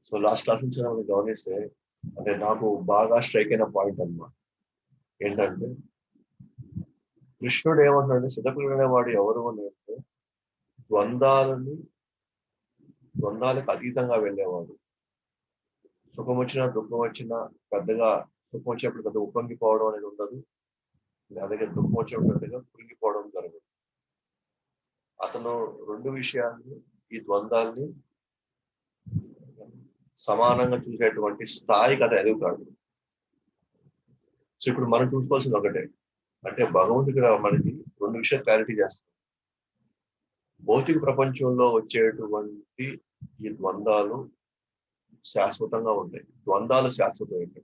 So last class నుంచి మనం గమనిస్తే అంటే నాకు బాగా స్ట్రైక్ అయిన పాయింట్ అన్నమాట. ఏంటంటే కృష్ణుడు ఏమంటాడు, సిద్ధపురుడు వాడు ఎవరు అని అంటే ద్వంద్వాలకు అతీతంగా వెళ్ళేవాడు. సుఖం వచ్చినా దుఃఖం వచ్చినా పెద్దగా సుఖం వచ్చినప్పుడు పెద్ద ఉప్పొంగిపోవడం అనేది ఉండదు, అలాగే దుఃఖం వచ్చినప్పుడు పెద్దగా కృంగిపోవడం జరగదు. అతను రెండు విషయాన్ని, ఈ ద్వంద్వాల్ని సమానంగా చూసేటువంటి స్థాయికి అతను ఎదుగుతాడు. సో ఇప్పుడు మనం చూసుకోవాల్సింది ఒకటే, అంటే భగవంతుడు మనకి రెండు విషయాలు క్లారిటీ చేస్తాడు. భౌతిక ప్రపంచంలో వచ్చేటువంటి ఈ ద్వంద్వాలు శాశ్వతంగా ఉంటాయి, ద్వంద్వాలు శాశ్వతమైనవి.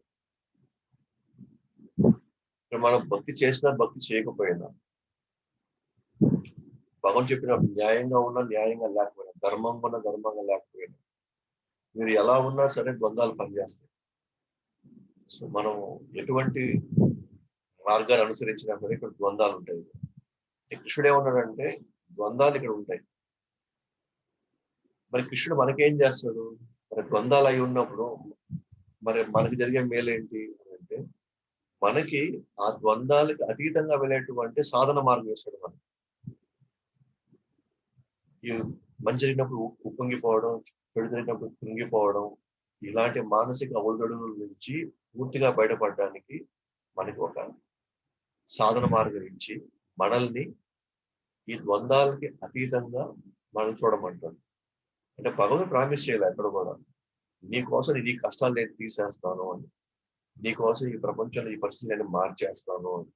మనం భక్తి చేసినా భక్తి చేయకపోయినా, భగవంతుడు చెప్పిన న్యాయంగా ఉన్నా న్యాయంగా లేకపోయినా, ధర్మంగా ఉన్నా ధర్మంగా లేకపోయినా, మీరు ఎలా ఉన్నా సరే ద్వంద్వాలు పనిచేస్తాయి. సో మనం ఎటువంటి మార్గాన్ని అనుసరించినా కూడా ఇక్కడ ద్వంద్వాలు ఉంటాయి. కృష్ణుడు ఏమన్నాడంటే ద్వంద్వాలు ఇక్కడ ఉంటాయి. మరి కృష్ణుడు మనకేం చేస్తాడు? మరి ద్వంద్వాలు అయి ఉన్నప్పుడు మరి మనకి జరిగే మేలు ఏంటి అంటే, మనకి ఆ ద్వంద్వాలకి అతీతంగా వెళ్ళేటువంటి సాధన మార్గం వేస్తాడు. మనం ఈ మంచి జరిగినప్పుడు ఉప్పొంగిపోవడం, చెడు జరిగినప్పుడు కృంగిపోవడం, ఇలాంటి మానసిక ఒడిదుడుకుల నుంచి పూర్తిగా బయటపడడానికి మనకి ఒక సాధన మార్గం ఇచ్చి మనల్ని ఈ ద్వంద్వాలకి అతీతంగా మనం చూడమంటాడు. అంటే భగవంతుడు ప్రామిస్ చేయాలి ఎక్కడ కూడా, నీ కోసం నీ కష్టాలు నేను తీసేస్తాను అని, నీ కోసం ఈ ప్రపంచంలో ఈ పరిస్థితి నేను మార్చేస్తాను అని,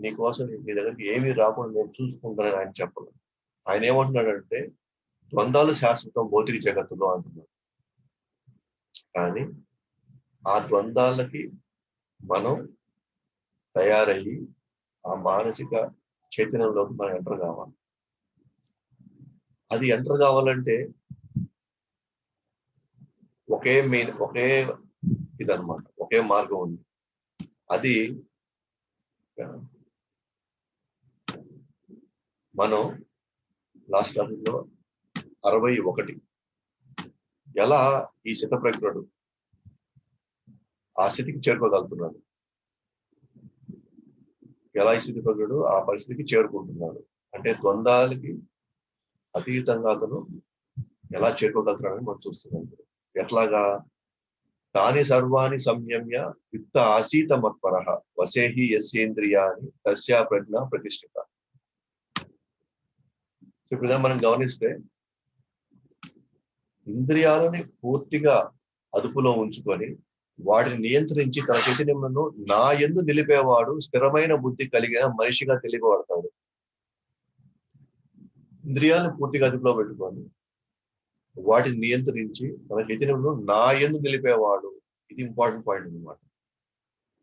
నీ కోసం నీ దగ్గరికి ఏమీ రాకుండా నేను చూసుకుంటానని ఆయన చెప్పను. ఆయన ఏమంటున్నాడంటే ద్వంద్వాలు శాశ్వతం భౌతిక జగత్తులో అంటున్నాడు. కానీ ఆ ద్వంద్వాలకి మనం తయారయ్యి ఆ మానసిక చైతన్యంలోకి మనం ఎంటర్ కావాలి. అది ఎంటర్ కావాలంటే ఒకే ఇదన్నమాట, ఒకే మార్గం ఉంది. అది మనం లాస్ట్ క్లాసులో 61 ఎలా ఈ స్థితప్రజ్ఞుడు ఆ స్థితికి చేరుకోగలుగుతున్నాడు, ఎలా ఈ స్థితప్రజ్ఞుడు ఆ పరిస్థితికి చేరుకుంటున్నాడు అంటే ద్వంద్వాలకి అతీతంగా అతను ఎలా చేరుకోగలుగుతున్నాడని మనం చూస్తున్నాం. ఎట్లాగా? తాని సర్వాణి సంయమ్య యుక్త ఆసీత మత్పరః వసేహి యస్యేంద్రియాని తస్యా ప్రజ్ఞ ప్రతిష్ఠిత. ఇప్పుడు మనం గమనిస్తే ఇంద్రియాలని పూర్తిగా అదుపులో ఉంచుకొని వాటిని నియంత్రించి తన చైతన్యములను నా యందు నిలిపేవాడు స్థిరమైన బుద్ధి కలిగిన మనిషిగా తెలియబడతాడు. ఇంద్రియాలను పూర్తిగా అదుపులో పెట్టుకొని వాటిని నియంత్రించి తన చైతన్యంలో నా యందు నిలిపేవాడు. ఇది ఇంపార్టెంట్ పాయింట్ అన్నమాట.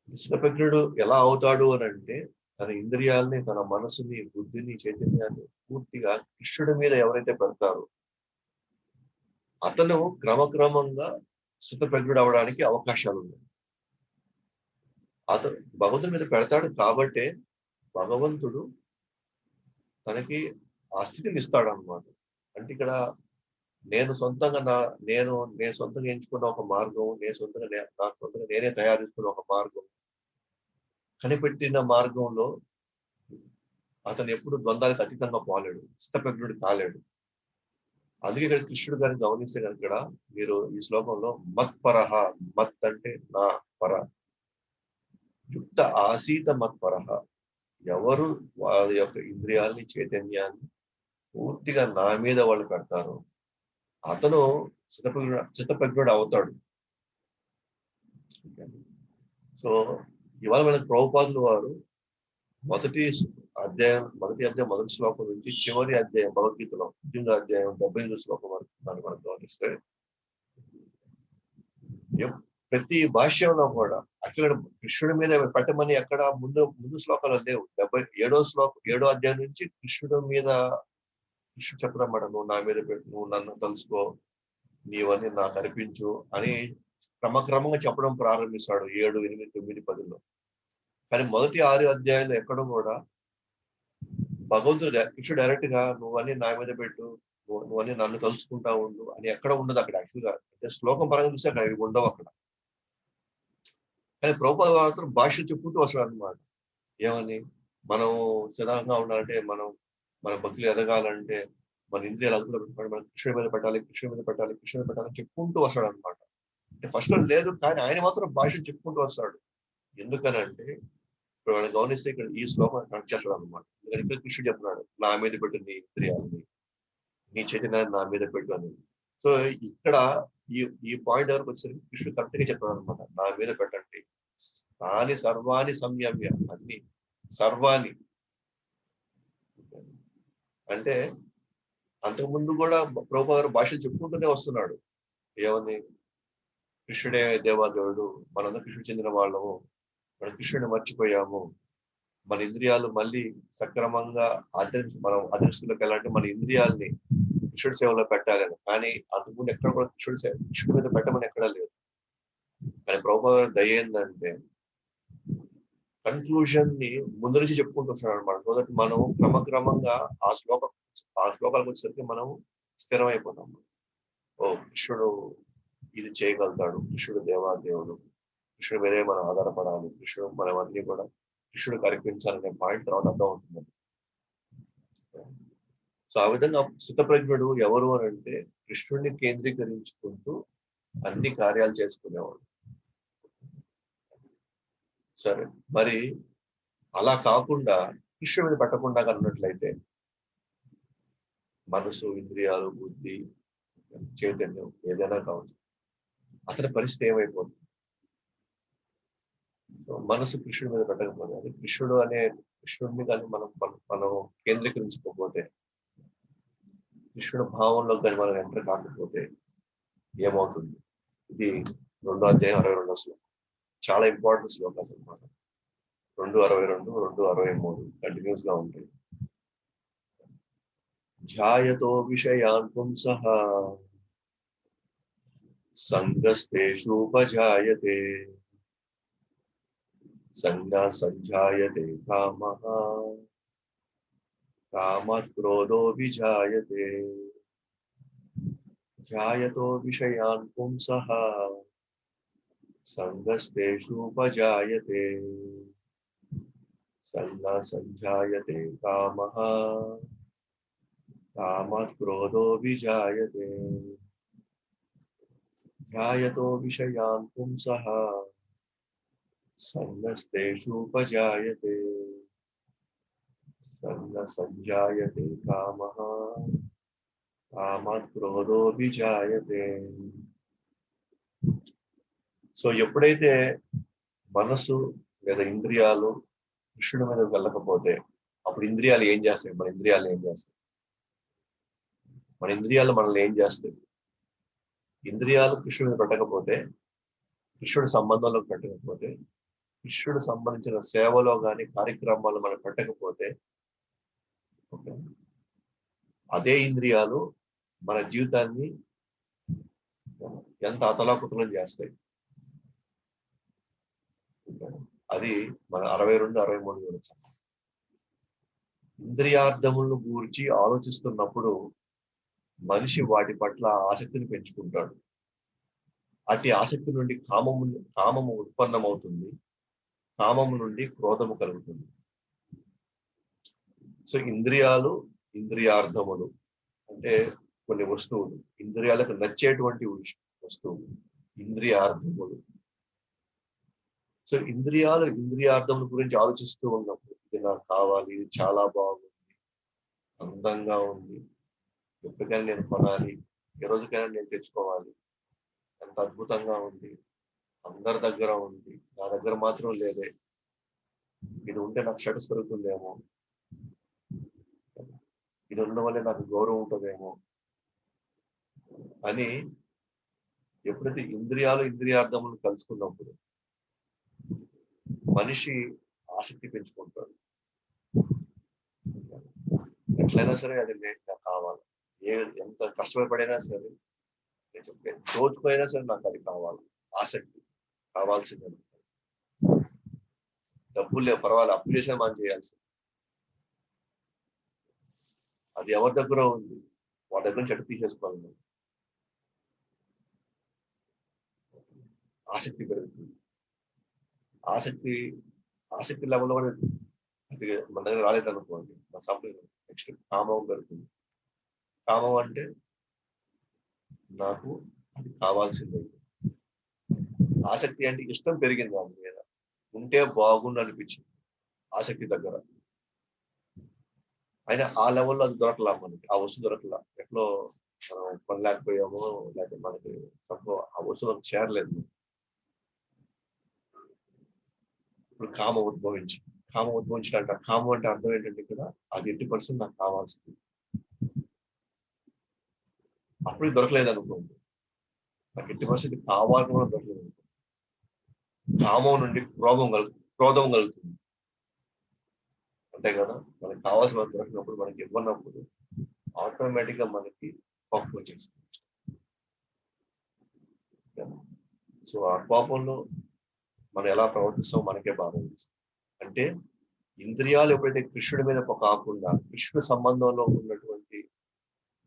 స్థితప్రజ్ఞుడు ఎలా అవుతాడు అని అంటే, తన ఇంద్రియాలని, తన మనసుని, బుద్ధిని, చైతన్యాన్ని పూర్తిగా కృష్ణుడి మీద ఎవరైతే పెడతారో అతను క్రమక్రమంగా స్థితప్రజ్ఞుడు అవడానికి అవకాశాలు ఉన్నాయి. అతను భగవంతుడి మీద పెడతాడు కాబట్టే భగవంతుడు తనకి ఆ స్థితిని ఇస్తాడు అన్నమాట. అంటే ఇక్కడ నేను సొంతంగా నేను సొంతంగా ఎంచుకున్న ఒక మార్గం, నాకు సొంతంగా నేనే తయారుస్తున్న ఒక మార్గం, కనిపెట్టిన మార్గంలో అతను ఎప్పుడు ద్వంద్వాలకు అతీతంగా పోలేడు, స్థితప్రజ్ఞుడు కాలేడు. అందుకే ఇక్కడ కృష్ణుడు గారిని గమనిస్తే కనుక ఇక్కడ మీరు ఈ శ్లోకంలో మత్పరహ, మత్ అంటే నా, పర యుక్త ఆసీత మత్పరహ, ఎవరు వారి యొక్క ఇంద్రియాలని, చైతన్యాన్ని పూర్తిగా నా మీద వాళ్ళు పెడతారు అతను స్థితప్రజ్ఞుడు అవుతాడు. సో ఇవాళ మనకు ప్రభుపాదులు వారు మొదటి అధ్యాయం మొదటి శ్లోకం నుంచి చివరి అధ్యాయం భగవద్గీతలో 18వ అధ్యాయం 78వ శ్లోకం వరకు దాన్ని మనం గమనిస్తే ప్రతి భాష్యంలో కూడా అక్కడ కృష్ణుడి మీద పెట్టమని ఎక్కడ ముందు శ్లోకాలు లేవు. 7వ అధ్యాయం నుంచి కృష్ణుడి మీద కృష్ణుడు చెప్పడమాట, నువ్వు నా మీద పెట్టు, నువ్వు నన్ను తలుసుకో, నీవన్నీ నాకు అర్పించు అని క్రమక్రమంగా చెప్పడం ప్రారంభిస్తాడు 7, 8, 9, 10లో. కానీ మొదటి 6 అధ్యాయంలో ఎక్కడ కూడా భగవంతుడు కృష్ణుడు డైరెక్ట్ గా నువ్వన్నీ నా మీద పెట్టు, నువ్వని నన్ను తలుచుకుంటా ఉండు అని ఎక్కడ ఉండదు అక్కడ యాక్చువల్గా. అంటే శ్లోకం పరంగా చూస్తే అక్కడ ఇవి ఉండవు అక్కడ. కానీ ప్రభుపాద మాత్రం భాష చెప్పుకుంటూ వస్తాడు అనమాట. ఏమని మనం స్థిరంగా ఉండాలంటే, మన భక్తులు ఎదగాలంటే మన ఇంద్రియాలు అదుపులో పెట్టుకోవాలి, మనం కృష్ణుడి మీద పెట్టాలి, కృష్ణుడి మీద పెట్టాలి, కృష్ణుడి మీద పెట్టాలని చెప్పుకుంటూ వస్తాడు అనమాట. అంటే ఫస్ట్ లేదు, కానీ ఆయన మాత్రం భాష చెప్పుకుంటూ వస్తాడు. ఎందుకనంటే ఇప్పుడు మనం గమనిస్తే ఇక్కడ ఈ శ్లోకం కనెక్ట్ చేస్తాడు అనమాట. ఎందుకంటే ఇక్కడ కృష్ణుడు చెప్తున్నాడు, నా మీద పెట్టు నీ ఇంద్రియాలని, నీ చైతన్యాన్ని నా మీద పెట్టు అని. సో ఇక్కడ ఈ ఈ పాయింట్ వరకు వచ్చేసరికి కృష్ణుడు కరెక్ట్ గా చెప్పాడు అనమాట, నా మీద పెట్టండి, తాని సర్వాణి సంయమ్య, అన్ని సర్వాణి. అంటే అంతకుముందు కూడా ప్రభుపాద గారు భాషలు చెప్పుకుంటూనే వస్తున్నాడు. ఏమని కృష్ణుడే దేవాదేవుడు, మనందరూ కృష్ణుడు చెందిన వాళ్ళము, మనం కృష్ణుడిని మర్చిపోయాము, మన ఇంద్రియాలు మళ్ళీ సక్రమంగా మనం అదృష్టిలోకి వెళ్ళాలంటే మన ఇంద్రియాల్ని కృష్ణుడి సేవలో పెట్టాలి. కానీ అంతకుముందు ఎక్కడ కూడా కృష్ణుడి మీద పెట్టమని ఎక్కడా లేదు. కానీ ప్రభుపాద గారి దయ ఏంటంటే కన్క్లూజన్ ని ముందు నుంచి చెప్పుకుంటూ వస్తున్నాడు అనమాట. సో దట్ మనం క్రమక్రమంగా ఆ శ్లోకాలకు వచ్చేసరికి మనం స్థిరమైపోతాం. ఓ కృష్ణుడు ఇది చేయగలుగుతాడు, కృష్ణుడు దేవాదేవుడు, కృష్ణుడు మీదే మనం ఆధారపడాలి, కృష్ణుడు మనం అన్ని కూడా కృష్ణుడికి అర్పించాలనే పాయింట్ తర్వాత అర్థం అవుతుంది. సో ఆ విధంగా స్థితప్రజ్ఞుడు ఎవరు అని అంటే కృష్ణుడిని కేంద్రీకరించుకుంటూ అన్ని కార్యాలు చేసుకునేవాడు. సరే, మరి అలా కాకుండా కృష్ణుడి మీద పెట్టకుండా అన్నట్లయితే మనసు, ఇంద్రియాలు, బుద్ధి, చైతన్యం ఏదైనా కావచ్చు, అతని పరిస్థితి ఏమైపోతుంది? మనసు కృష్ణుడి మీద పెట్టకపోతే, అది కృష్ణుడిని కానీ మనం కేంద్రీకరించకపోతే, కృష్ణుడు భావంలో కానీ మనం ఎంటర్ కాకపోతే ఏమవుతుంది? ఇది 2వ అధ్యాయం 62వ శ్లోకం, చాలా ఇంపార్టెంట్ శ్లోకాలు అనమాట. 2:62, 2:63 కంటిన్యూస్ గా ఉంటాయి. ధ్యాయతో విషయాన్ పుంసః సంగస్తేషూపజాయతే సంజ్ఞా సంజాయతే కామః కామాత్ క్రోధో విజాయతే. ధ్యాయతో విషయాన్ పుంసః సంగస్తేషూపజాయతే సంజ్ఞా సంజాయతే కామః కామాత్ క్రోధో విజాయతే. ధ్యాయతో విషయాన్ పుంసః సంగస్తేషూపజాయతే సంజ్ఞా సంజాయతే కామః కామాత్ క్రోధో విజాయతే. సో ఎప్పుడైతే మనసు లేదా ఇంద్రియాలు కృష్ణుడి మీద వెళ్ళకపోతే అప్పుడు ఇంద్రియాలు ఏం చేస్తాయి? మన ఇంద్రియాలు మనల్ని ఏం చేస్తాయి? ఇంద్రియాలు కృష్ణుడి మీద పెట్టకపోతే, కృష్ణుడి సంబంధంలో పెట్టకపోతే, కృష్ణుడు సంబంధించిన సేవలో కానీ కార్యక్రమాలు మనం పెట్టకపోతే, అదే ఇంద్రియాలు మన జీవితాన్ని ఎంత అతలాకుతలం చేస్తాయి. అది మన 62, 63 వచ్చాం. ఇంద్రియార్థములను గూర్చి ఆలోచిస్తున్నప్పుడు మనిషి వాటి పట్ల ఆసక్తిని పెంచుకుంటాడు. అట్టి ఆసక్తి నుండి కామము ఉత్పన్నమవుతుంది, కామము నుండి క్రోధము కలుగుతుంది. సో ఇంద్రియాలు, ఇంద్రియార్థములు అంటే కొన్ని వస్తువులు, ఇంద్రియాలకు నచ్చేటువంటి వస్తువులు ఇంద్రియార్థములు. సో ఇంద్రియాలు, ఇంద్రియార్థముల గురించి ఆలోచిస్తూ ఉన్నప్పుడు ఇది నాకు కావాలి, ఇది చాలా బాగుంది, అందంగా ఉంది, ఎప్పటికైనా నేను కొనాలి, ఏ రోజుకైనా నేను తెచ్చుకోవాలి, ఎంత అద్భుతంగా ఉంది, అందరి దగ్గర ఉంది, నా దగ్గర మాత్రం లేదే, ఇది ఉంటే నాకు స్టేటస్ పెరుగుతుందేమో, ఇది ఉండడం వల్లే నాకు గౌరవం ఉంటుందేమో అని ఎప్పుడైతే ఇంద్రియాలు, ఇంద్రియార్థములు కలుసుకున్నప్పుడు మనిషి ఆసక్తి పెంచుకుంటాడు. ఎట్లయినా సరే అది నాకు కావాలి, ఎంత కష్టపడినా సరే, దోచుకునైనా సరే నాకు అది కావాలి, ఆసక్తి కావాల్సిందే. డబ్బులు లేవు పర్వాలేదు, అప్పు చేసినా మనం చేయాల్సింది. అది ఎవరి దగ్గర ఉంది, వాళ్ళ దగ్గర నుంచి ఎట్లా తీసేసుకోవాలి మనం. ఆసక్తి పెరుగుతుంది. ఆసక్తి ఆసక్తి లెవెల్లో కూడా అది మన దగ్గర రాలేదనుకోండి, మన సప్లై నెక్స్ట్ కామం పెరుగుతుంది. కామం అంటే నాకు అది కావాల్సిందే. ఆసక్తి అంటే ఇష్టం పెరిగింది దాని మీద, ఉంటే బాగుండు అనిపించింది ఆసక్తి దగ్గర. అయినా ఆ లెవెల్లో అది దొరకలా, మనకి ఆ వస్తువు దొరకలా, ఎట్లో మనం కొనలేకపోయామో, లేకపోతే మనకి తక్కువ ఆ వస్తువు చేరలేదు. ఇప్పుడు కామం ఉద్భవించాలంట. కామం అంటే అర్థం ఏంటంటే ఇక్కడ అది 80% నాకు కావాల్సింది. అప్పుడు దొరకలేదు అనుకోండి, నాకు 80% కావాలని కూడా దొరకలేదు. కామం నుండి క్రోధం కలుగుతుంది. అంతే కదా, మనకి కావాల్సిన దొరికినప్పుడు, మనకి ఇవ్వనప్పుడు ఆటోమేటిక్ గా మనకి కోపం వచ్చేస్తుంది. సో ఆ కోపంలో మనం ఎలా ప్రవర్తిస్తామో మనకే బాధ అనిపిస్తుంది. అంటే ఇంద్రియాలు ఎప్పుడైతే కృష్ణుడి మీద కాకుండా కృష్ణుడి సంబంధంలో ఉన్నటువంటి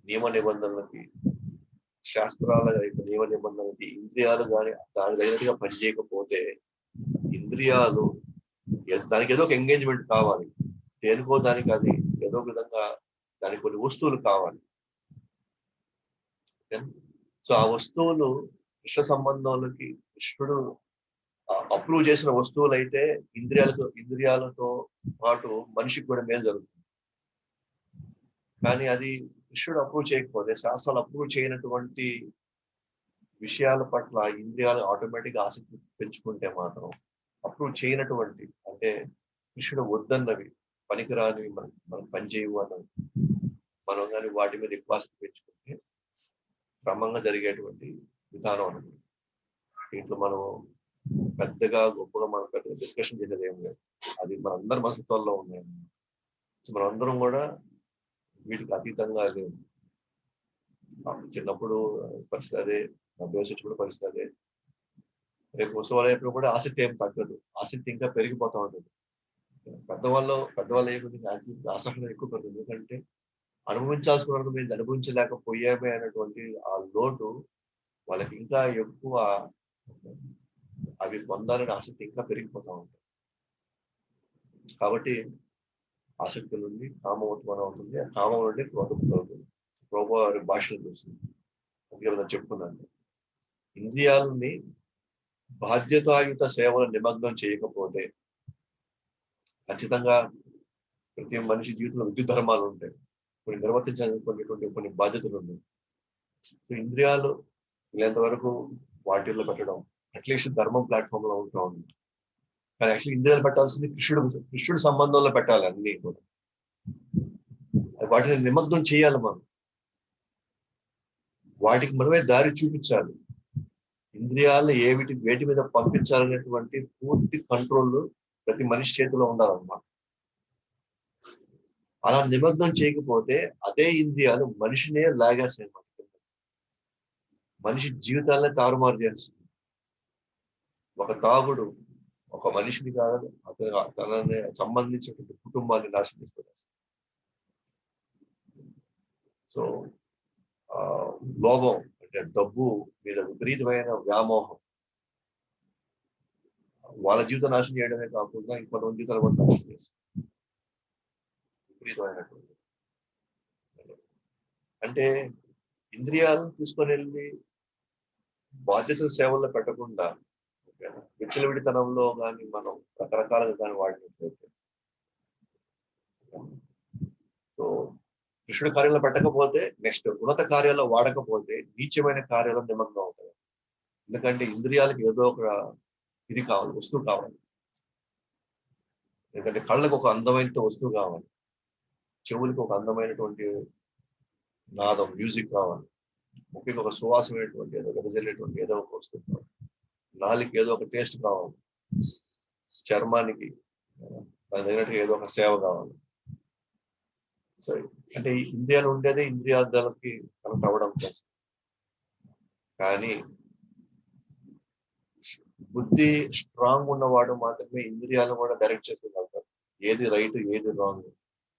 నియమ నిబంధనలకి, శాస్త్రాల నియమ నిబంధనలకి ఇంద్రియాలు కానీ దానికి తగినట్టుగా పనిచేయకపోతే, ఇంద్రియాలు దానికి ఏదో ఒక ఎంగేజ్మెంట్ కావాలి, దేనికో దానికి అది ఏదో ఒక విధంగా దానికి కొన్ని వస్తువులు కావాలి. సో ఆ వస్తువులు కృష్ణ సంబంధంలోకి కృష్ణుడు అప్రూవ్ చేసిన వస్తువులు అయితే ఇంద్రియాలతో పాటు మనిషికి కూడా మేలు జరుగుతుంది. కానీ అది కృష్ణుడు అప్రూవ్ చేయకపోతే, శాస్త్రాలు అప్రూవ్ చేయనటువంటి విషయాల పట్ల ఇంద్రియాలు ఆటోమేటిక్ ఆసక్తి పెంచుకుంటే మాత్రం, అప్రూవ్ చేయనటువంటి అంటే కృష్ణుడు వద్దన్నవి, పనికిరానివి, మనం పనిచేయవు అన్నవి మనం కానీ వాటి మీద ఎక్కువ ఆసక్తి పెంచుకుంటే క్రమంగా జరిగేటువంటి విధానం అన్నమాట. దీంట్లో మనం పెద్దగా గొప్పగా మనం పెద్దగా డిస్కషన్ చేసేది ఏం లేదు, అది మనందరి మనస్తత్వాల్లో ఉన్నాయి. మనందరం కూడా వీటికి అతీతంగా లేవు. చిన్నప్పుడు పరిస్థితి అదే, అభ్యాసం వచ్చినప్పుడు పరిస్థితి అదే, రేపు ముసలి కూడా ఆసక్తి ఏం తగ్గదు, ఆసక్తి ఇంకా పెరిగిపోతా ఉంటుంది. పెద్దవాళ్ళు ఏమిటి ఆసక్తి ఎక్కువ పెరుగుతుంది. ఎందుకంటే అనుభవించాల్సిన మేము అనుభవించలేకపోయామే అనేటువంటి ఆ లోటు వాళ్ళకి ఇంకా ఎక్కువ, అవి పొందాలని ఆసక్తి ఇంకా పెరిగిపోతా ఉంటాయి. కాబట్టి ఆసక్తి నుండి కామం ఉత్పన్నం అవుతుంది, ఆ కామం నుండి క్రోధం అవుతుంది. ప్రభు భాషలు చూస్తుంది. అందుకే చెప్పుకున్నాను, ఇంద్రియాలని బాధ్యతాయుత సేవలు నిమగ్నం చేయకపోతే, ఖచ్చితంగా ప్రతి మనిషి జీవితంలో విద్యుత్ ధర్మాలు ఉంటాయి, కొన్ని నిర్వర్తించాలనుకునేటువంటి కొన్ని బాధ్యతలు ఉన్నాయి. ఇంద్రియాలు వీళ్ళంత వరకు వాటిల్లో పెట్టడం, అట్లీస్ట్ ధర్మం ప్లాట్ఫామ్ లో ఉంటా ఉంది. కానీ యాక్చువల్లీ ఇంద్రియాలు పెట్టాల్సింది కృష్ణుడి సంబంధంలో పెట్టాలి అన్ని కూడా. వాటిని నిమగ్నం చేయాలి మనం, వాటికి మనమే దారి చూపించాలి. ఇంద్రియాలు వేటి మీద పంపించాలనేటువంటి పూర్తి కంట్రోల్ ప్రతి మనిషి చేతిలో ఉండాలన్నమాట. అలా నిమగ్నం చేయకపోతే అదే ఇంద్రియాలు మనిషినే లాగేస్తాయి, మనిషి జీవితాలనే తారుమారు చేస్తుంది. ఒక తాగుడు ఒక మనిషిని కాదు, తనని సంబంధించినటువంటి కుటుంబాన్ని నాశనం చేస్తుంది. సో లోభం అంటే డబ్బు మీద విపరీతమైన వ్యామోహం వాళ్ళ జీవితం నాశనం చేయడమే కాకుండా ఇంకొంతమంది జీవితాలు కూడా నాశనం చేస్తుంది. విపరీతమైనటువంటి అంటే ఇంద్రియాలను తీసుకొని వెళ్ళి బాధ్యతల సేవల్లో పెట్టకుండా విచ్చలవిడితనంలో కానీ మనం రకరకాలుగా కానీ వాడినట్లయితే, సో కృష్ణుడి కార్యాల్లో పెట్టకపోతే నెక్స్ట్ ఉన్నత కార్యాల్లో వాడకపోతే నీచమైన కార్యాల్లో నిమగ్నం అవుతాయి. ఎందుకంటే ఇంద్రియాలకు ఏదో ఒక ఇది కావాలి, వస్తువు కావాలి. ఎందుకంటే కళ్ళకు ఒక అందమైన వస్తువు కావాలి, చెవులకు ఒక అందమైనటువంటి నాదం మ్యూజిక్ కావాలి, ముఖ్యంగా ఒక సువాసమైనటువంటి ఏదో వెదజల్లేటువంటి ఏదో ఒక వస్తువు కావాలి, నాలుగుకి ఏదో ఒక టేస్ట్ కావాలి, చర్మానికి దాని తగినట్టుగా ఏదో ఒక సేవ కావాలి. సో అంటే ఇంద్రియాలు ఉండేదే ఇంద్రియాలకి కనెక్ట్ అవ్వడం కోసం. కానీ బుద్ధి స్ట్రాంగ్ ఉన్నవాడు మాత్రమే ఇంద్రియాలను కూడా డైరెక్ట్ చేసుకోగలుగుతారు. ఏది రైట్, ఏది రాంగ్,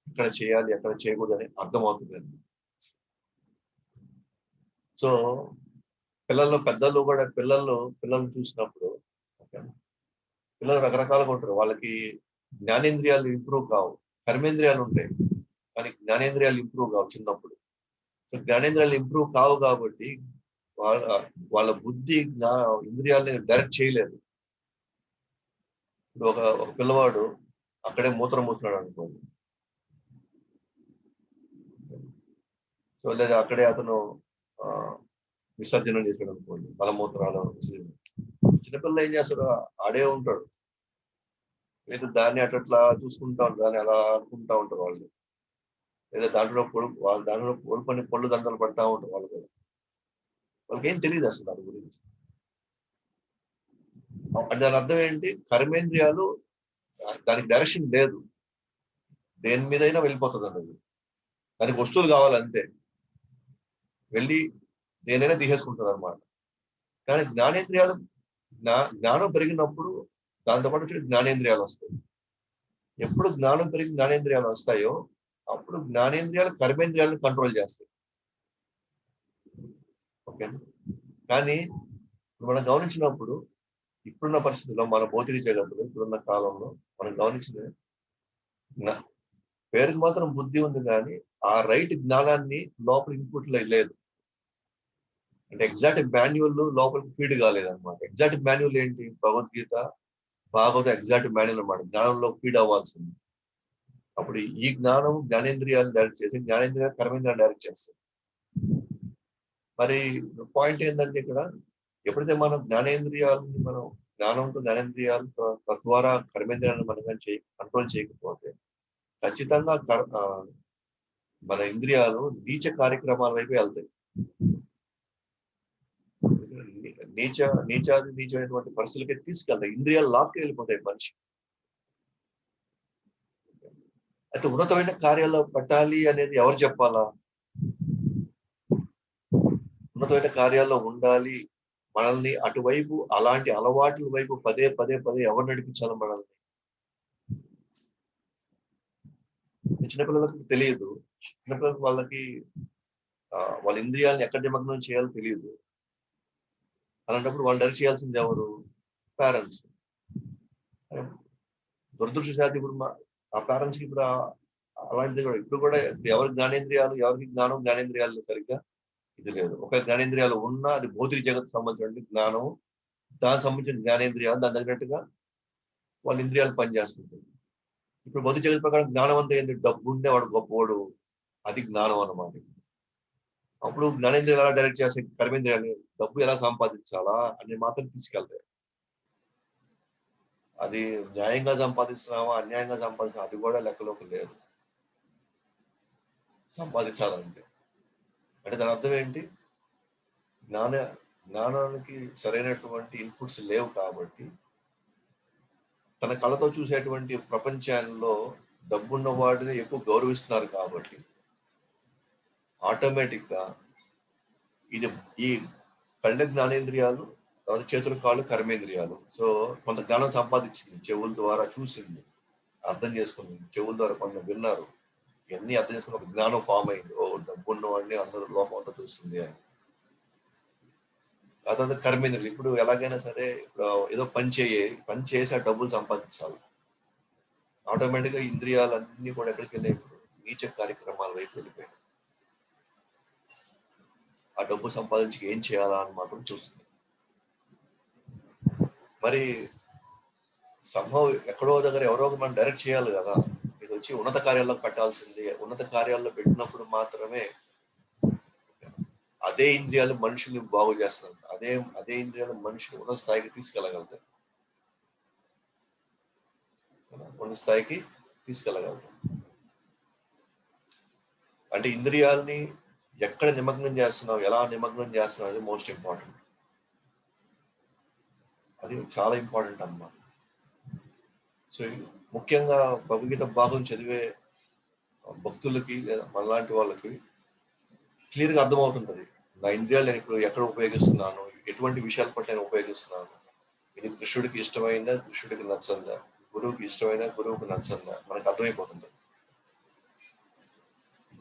ఎక్కడ చేయాలి, ఎక్కడ చేయకూడదు అని అర్థమవుతుంది. సో పెద్దలు కూడా పిల్లలు చూసినప్పుడు ఓకే, పిల్లలు రకరకాలుగా ఉంటారు. వాళ్ళకి జ్ఞానేంద్రియాలు ఇంప్రూవ్ కావు, కర్మేంద్రియాలు ఉంటాయి, కానీ జ్ఞానేంద్రియాలు ఇంప్రూవ్ కావు చిన్నప్పుడు. సో జ్ఞానేంద్రియాలు ఇంప్రూవ్ కావు కాబట్టి వాళ్ళ వాళ్ళ బుద్ధి ఇంద్రియాలని డైరెక్ట్ చేయలేదు. ఇప్పుడు ఒక పిల్లవాడు అక్కడే మూత్రం మూస్తున్నాడు అనుకోండి, సో లేదా అక్కడే అతను ఆ, విసర్జన చేశాడు అనుకోండి, మలమూత్రాలు విసర్జన. చిన్నపిల్లలు ఏం చేస్తాడు, ఆడే ఉంటాడు, లేదా దాన్ని అట్లా చూసుకుంటా ఉంటారు, దాన్ని అలా అనుకుంటా ఉంటారు వాళ్ళు, లేదా దాంట్లో పొడుకొని పళ్ళు దండలు పడతా ఉంటారు వాళ్ళు కూడా. వాళ్ళకి ఏం తెలియదు అసలు దాని గురించి. అంటే దాని అర్థం ఏంటి, కర్మేంద్రియాలు దానికి డైరెక్షన్ లేదు, దేని మీదైనా వెళ్ళిపోతుంది అన్నది, దానికి వస్తువులు కావాలి అంతే, వెళ్ళి దేనైనా తీసేసుకుంటుంది అనమాట. కానీ జ్ఞానేంద్రియాలు జ్ఞానం పెరిగినప్పుడు దాంతోపాటు వచ్చి జ్ఞానేంద్రియాలు వస్తాయి. ఎప్పుడు జ్ఞానం పెరిగి జ్ఞానేంద్రియాలు వస్తాయో అప్పుడు జ్ఞానేంద్రియాలు కర్మేంద్రియాలను కంట్రోల్ చేస్తాయి. ఓకే, కానీ మనం గమనించినప్పుడు ఇప్పుడున్న పరిస్థితుల్లో మన భౌతిక జగత్తులో ఇప్పుడున్న కాలంలో మనం గమనించిన పేరుకి మాత్రం బుద్ధి ఉంది, కానీ ఆ రైట్ జ్ఞానాన్ని లోపల ఇన్పుట్ లేదు. అంటే ఎగ్జాక్ట్ మాన్యువల్ లోపలికి ఫీడ్ కాలేదన్నమాట. ఎగ్జాక్ట్ మాన్యువల్ ఏంటి, భగవద్గీత భాగవత ఎగ్జాక్ట్ మాన్యువల్ అన్నమాట, జ్ఞానంలో ఫీడ్ అవ్వాల్సింది. అప్పుడు ఈ జ్ఞానం జ్ఞానేంద్రియాలు డైరెక్ట్ చేసి జ్ఞానేంద్రియాలు కర్మేంద్రియాలు డైరెక్ట్ చేస్తాయి. మరి పాయింట్ ఏంటంటే ఇక్కడ ఎప్పుడైతే మనం జ్ఞానేంద్రియాలని మనం జ్ఞానంతో జ్ఞానేంద్రియాలు తద్వారా కర్మేంద్రియాలను మనం కంట్రోల్ చేయకపోతే ఖచ్చితంగా మన ఇంద్రియాలు నీచ కార్యక్రమాల వైపు వెళ్తాయి. నీచమైనటువంటి పరిస్థితులకి తీసుకెళ్తాయి, ఇంద్రియాలు లాక్కి వెళ్ళిపోతాయి మనిషి. అయితే ఉన్నతమైన కార్యాల్లో పెట్టాలి అనేది ఎవరు చెప్పాలా, ఉన్నతమైన కార్యాల్లో ఉండాలి, మనల్ని అటువైపు అలాంటి అలవాట్ల వైపు పదే పదే పదే ఎవరు నడిపించాలి మనల్ని? చిన్నపిల్లలకు తెలియదు, చిన్నపిల్లలకు వాళ్ళకి వాళ్ళ ఇంద్రియాలను ఎక్కడ నిమగ్నం చేయాలో తెలియదు. అలాంటప్పుడు వాళ్ళు డైరెక్ట్ చేయాల్సింది ఎవరు? పేరెంట్స్. దురదృష్టశాతి ఇప్పుడు ఆ పేరెంట్స్కి ఇప్పుడు అలాంటిది కూడా ఇప్పుడు కూడా ఎవరి జ్ఞానేంద్రియాలు, ఎవరికి జ్ఞానేంద్రియాలు సరిగ్గా ఇది లేదు. ఒక జ్ఞానేంద్రియాలు ఉన్నా అది భౌతిక జగత్తు సంబంధించిన జ్ఞానం, దానికి సంబంధించిన జ్ఞానేంద్రియాలు దాని తగినట్టుగా వాళ్ళ ఇంద్రియాలు పనిచేస్తుంటాయి. ఇప్పుడు భౌతిక జగత్ ప్రకారం జ్ఞానం అంతా ఏంటి, డబ్బు ఉండే వాడు గొప్పవాడు, అది జ్ఞానం అన్నమాట. అప్పుడు జ్ఞానేంద్రియాలు ఎలా డైరెక్ట్ చేస్తే కర్మేంద్రియాలు డబ్బు ఎలా సంపాదించాలా అని మాత్రం తీసుకెళ్తాయి. అది న్యాయంగా సంపాదిస్తున్నామా అన్యాయంగా సంపాదిస్తున్నామా అది కూడా లెక్కలోకి లేదు. సంపాదించాలంటే అంటే దాని అర్థం ఏంటి, జ్ఞానానికి సరైనటువంటి ఇన్పుట్స్ లేవు కాబట్టి తన కళతో చూసేటువంటి ప్రపంచంలో డబ్బున్న వాటిని ఎక్కువ గౌరవిస్తున్నారు కాబట్టి ఆటోమేటిక్ గా ఇది ఈ కళ్ళ జ్ఞానేంద్రియాలు, తర్వాత చేతులు కాళ్ళు కర్మేంద్రియాలు. సో కొంత జ్ఞానం సంపాదించింది, చెవుల ద్వారా చూసింది, అర్థం చేసుకుంది, చెవుల ద్వారా కొంత విన్నారు, ఇవన్నీ అర్థం చేసుకుని ఒక జ్ఞానం ఫామ్ అయింది, ఓ డబ్బు ఉన్నవాడిని అందరూ లోపం అంతా చూస్తుంది అని. ఆ తర్వాత కర్మేంద్రియాలు ఇప్పుడు ఎలాగైనా సరే ఇప్పుడు ఏదో పని చేసి ఆ డబ్బులు సంపాదించాలి. ఆటోమేటిక్ గా ఇంద్రియాలన్నీ కూడా ఎక్కడికి వెళ్ళాయి, నీచ కార్యక్రమాల వైపు వెళ్ళిపోయాయి. ఆ డబ్బు సంపాదించి ఏం చేయాలా అని మాత్రం చూస్తుంది. మరి సంభవం ఎక్కడో దగ్గర ఎవరో మనం డైరెక్ట్ చేయాలి కదా, ఇది వచ్చి ఉన్నత కార్యాల్లో పెట్టాల్సింది. ఉన్నత కార్యాల్లో పెట్టినప్పుడు మాత్రమే అదే ఇంద్రియాలు మనుషుల్ని బాగు చేస్తుంది, అదే ఇంద్రియాలు మనుషులు ఉన్నత స్థాయికి తీసుకెళ్ళగలుగుతాయి, ఉన్నత స్థాయికి తీసుకెళ్ళగలుగుతాం. అంటే ఇంద్రియాలని ఎక్కడ నిమగ్నం చేస్తున్నాం, ఎలా నిమగ్నం చేస్తున్నాం అది మోస్ట్ ఇంపార్టెంట్. అది చాలా ఇంపార్టెంట్ అన్నమాట. సో ముఖ్యంగా భగవద్గీత భాగం చదివే భక్తులకి లేదా మనలాంటి వాళ్ళకి క్లియర్గా అర్థమవుతుంటది, నా ఇంద్రియాలు నేను ఇప్పుడు ఎక్కడ ఉపయోగిస్తున్నాను, ఎటువంటి విషయాల పట్ల నేను ఉపయోగిస్తున్నాను, ఇది కృష్ణుడికి ఇష్టమైందా, కృష్ణుడికి నచ్చందా, గురువుకి ఇష్టమైనా గురువుకి నచ్చందా మనకు అర్థమైపోతుంది.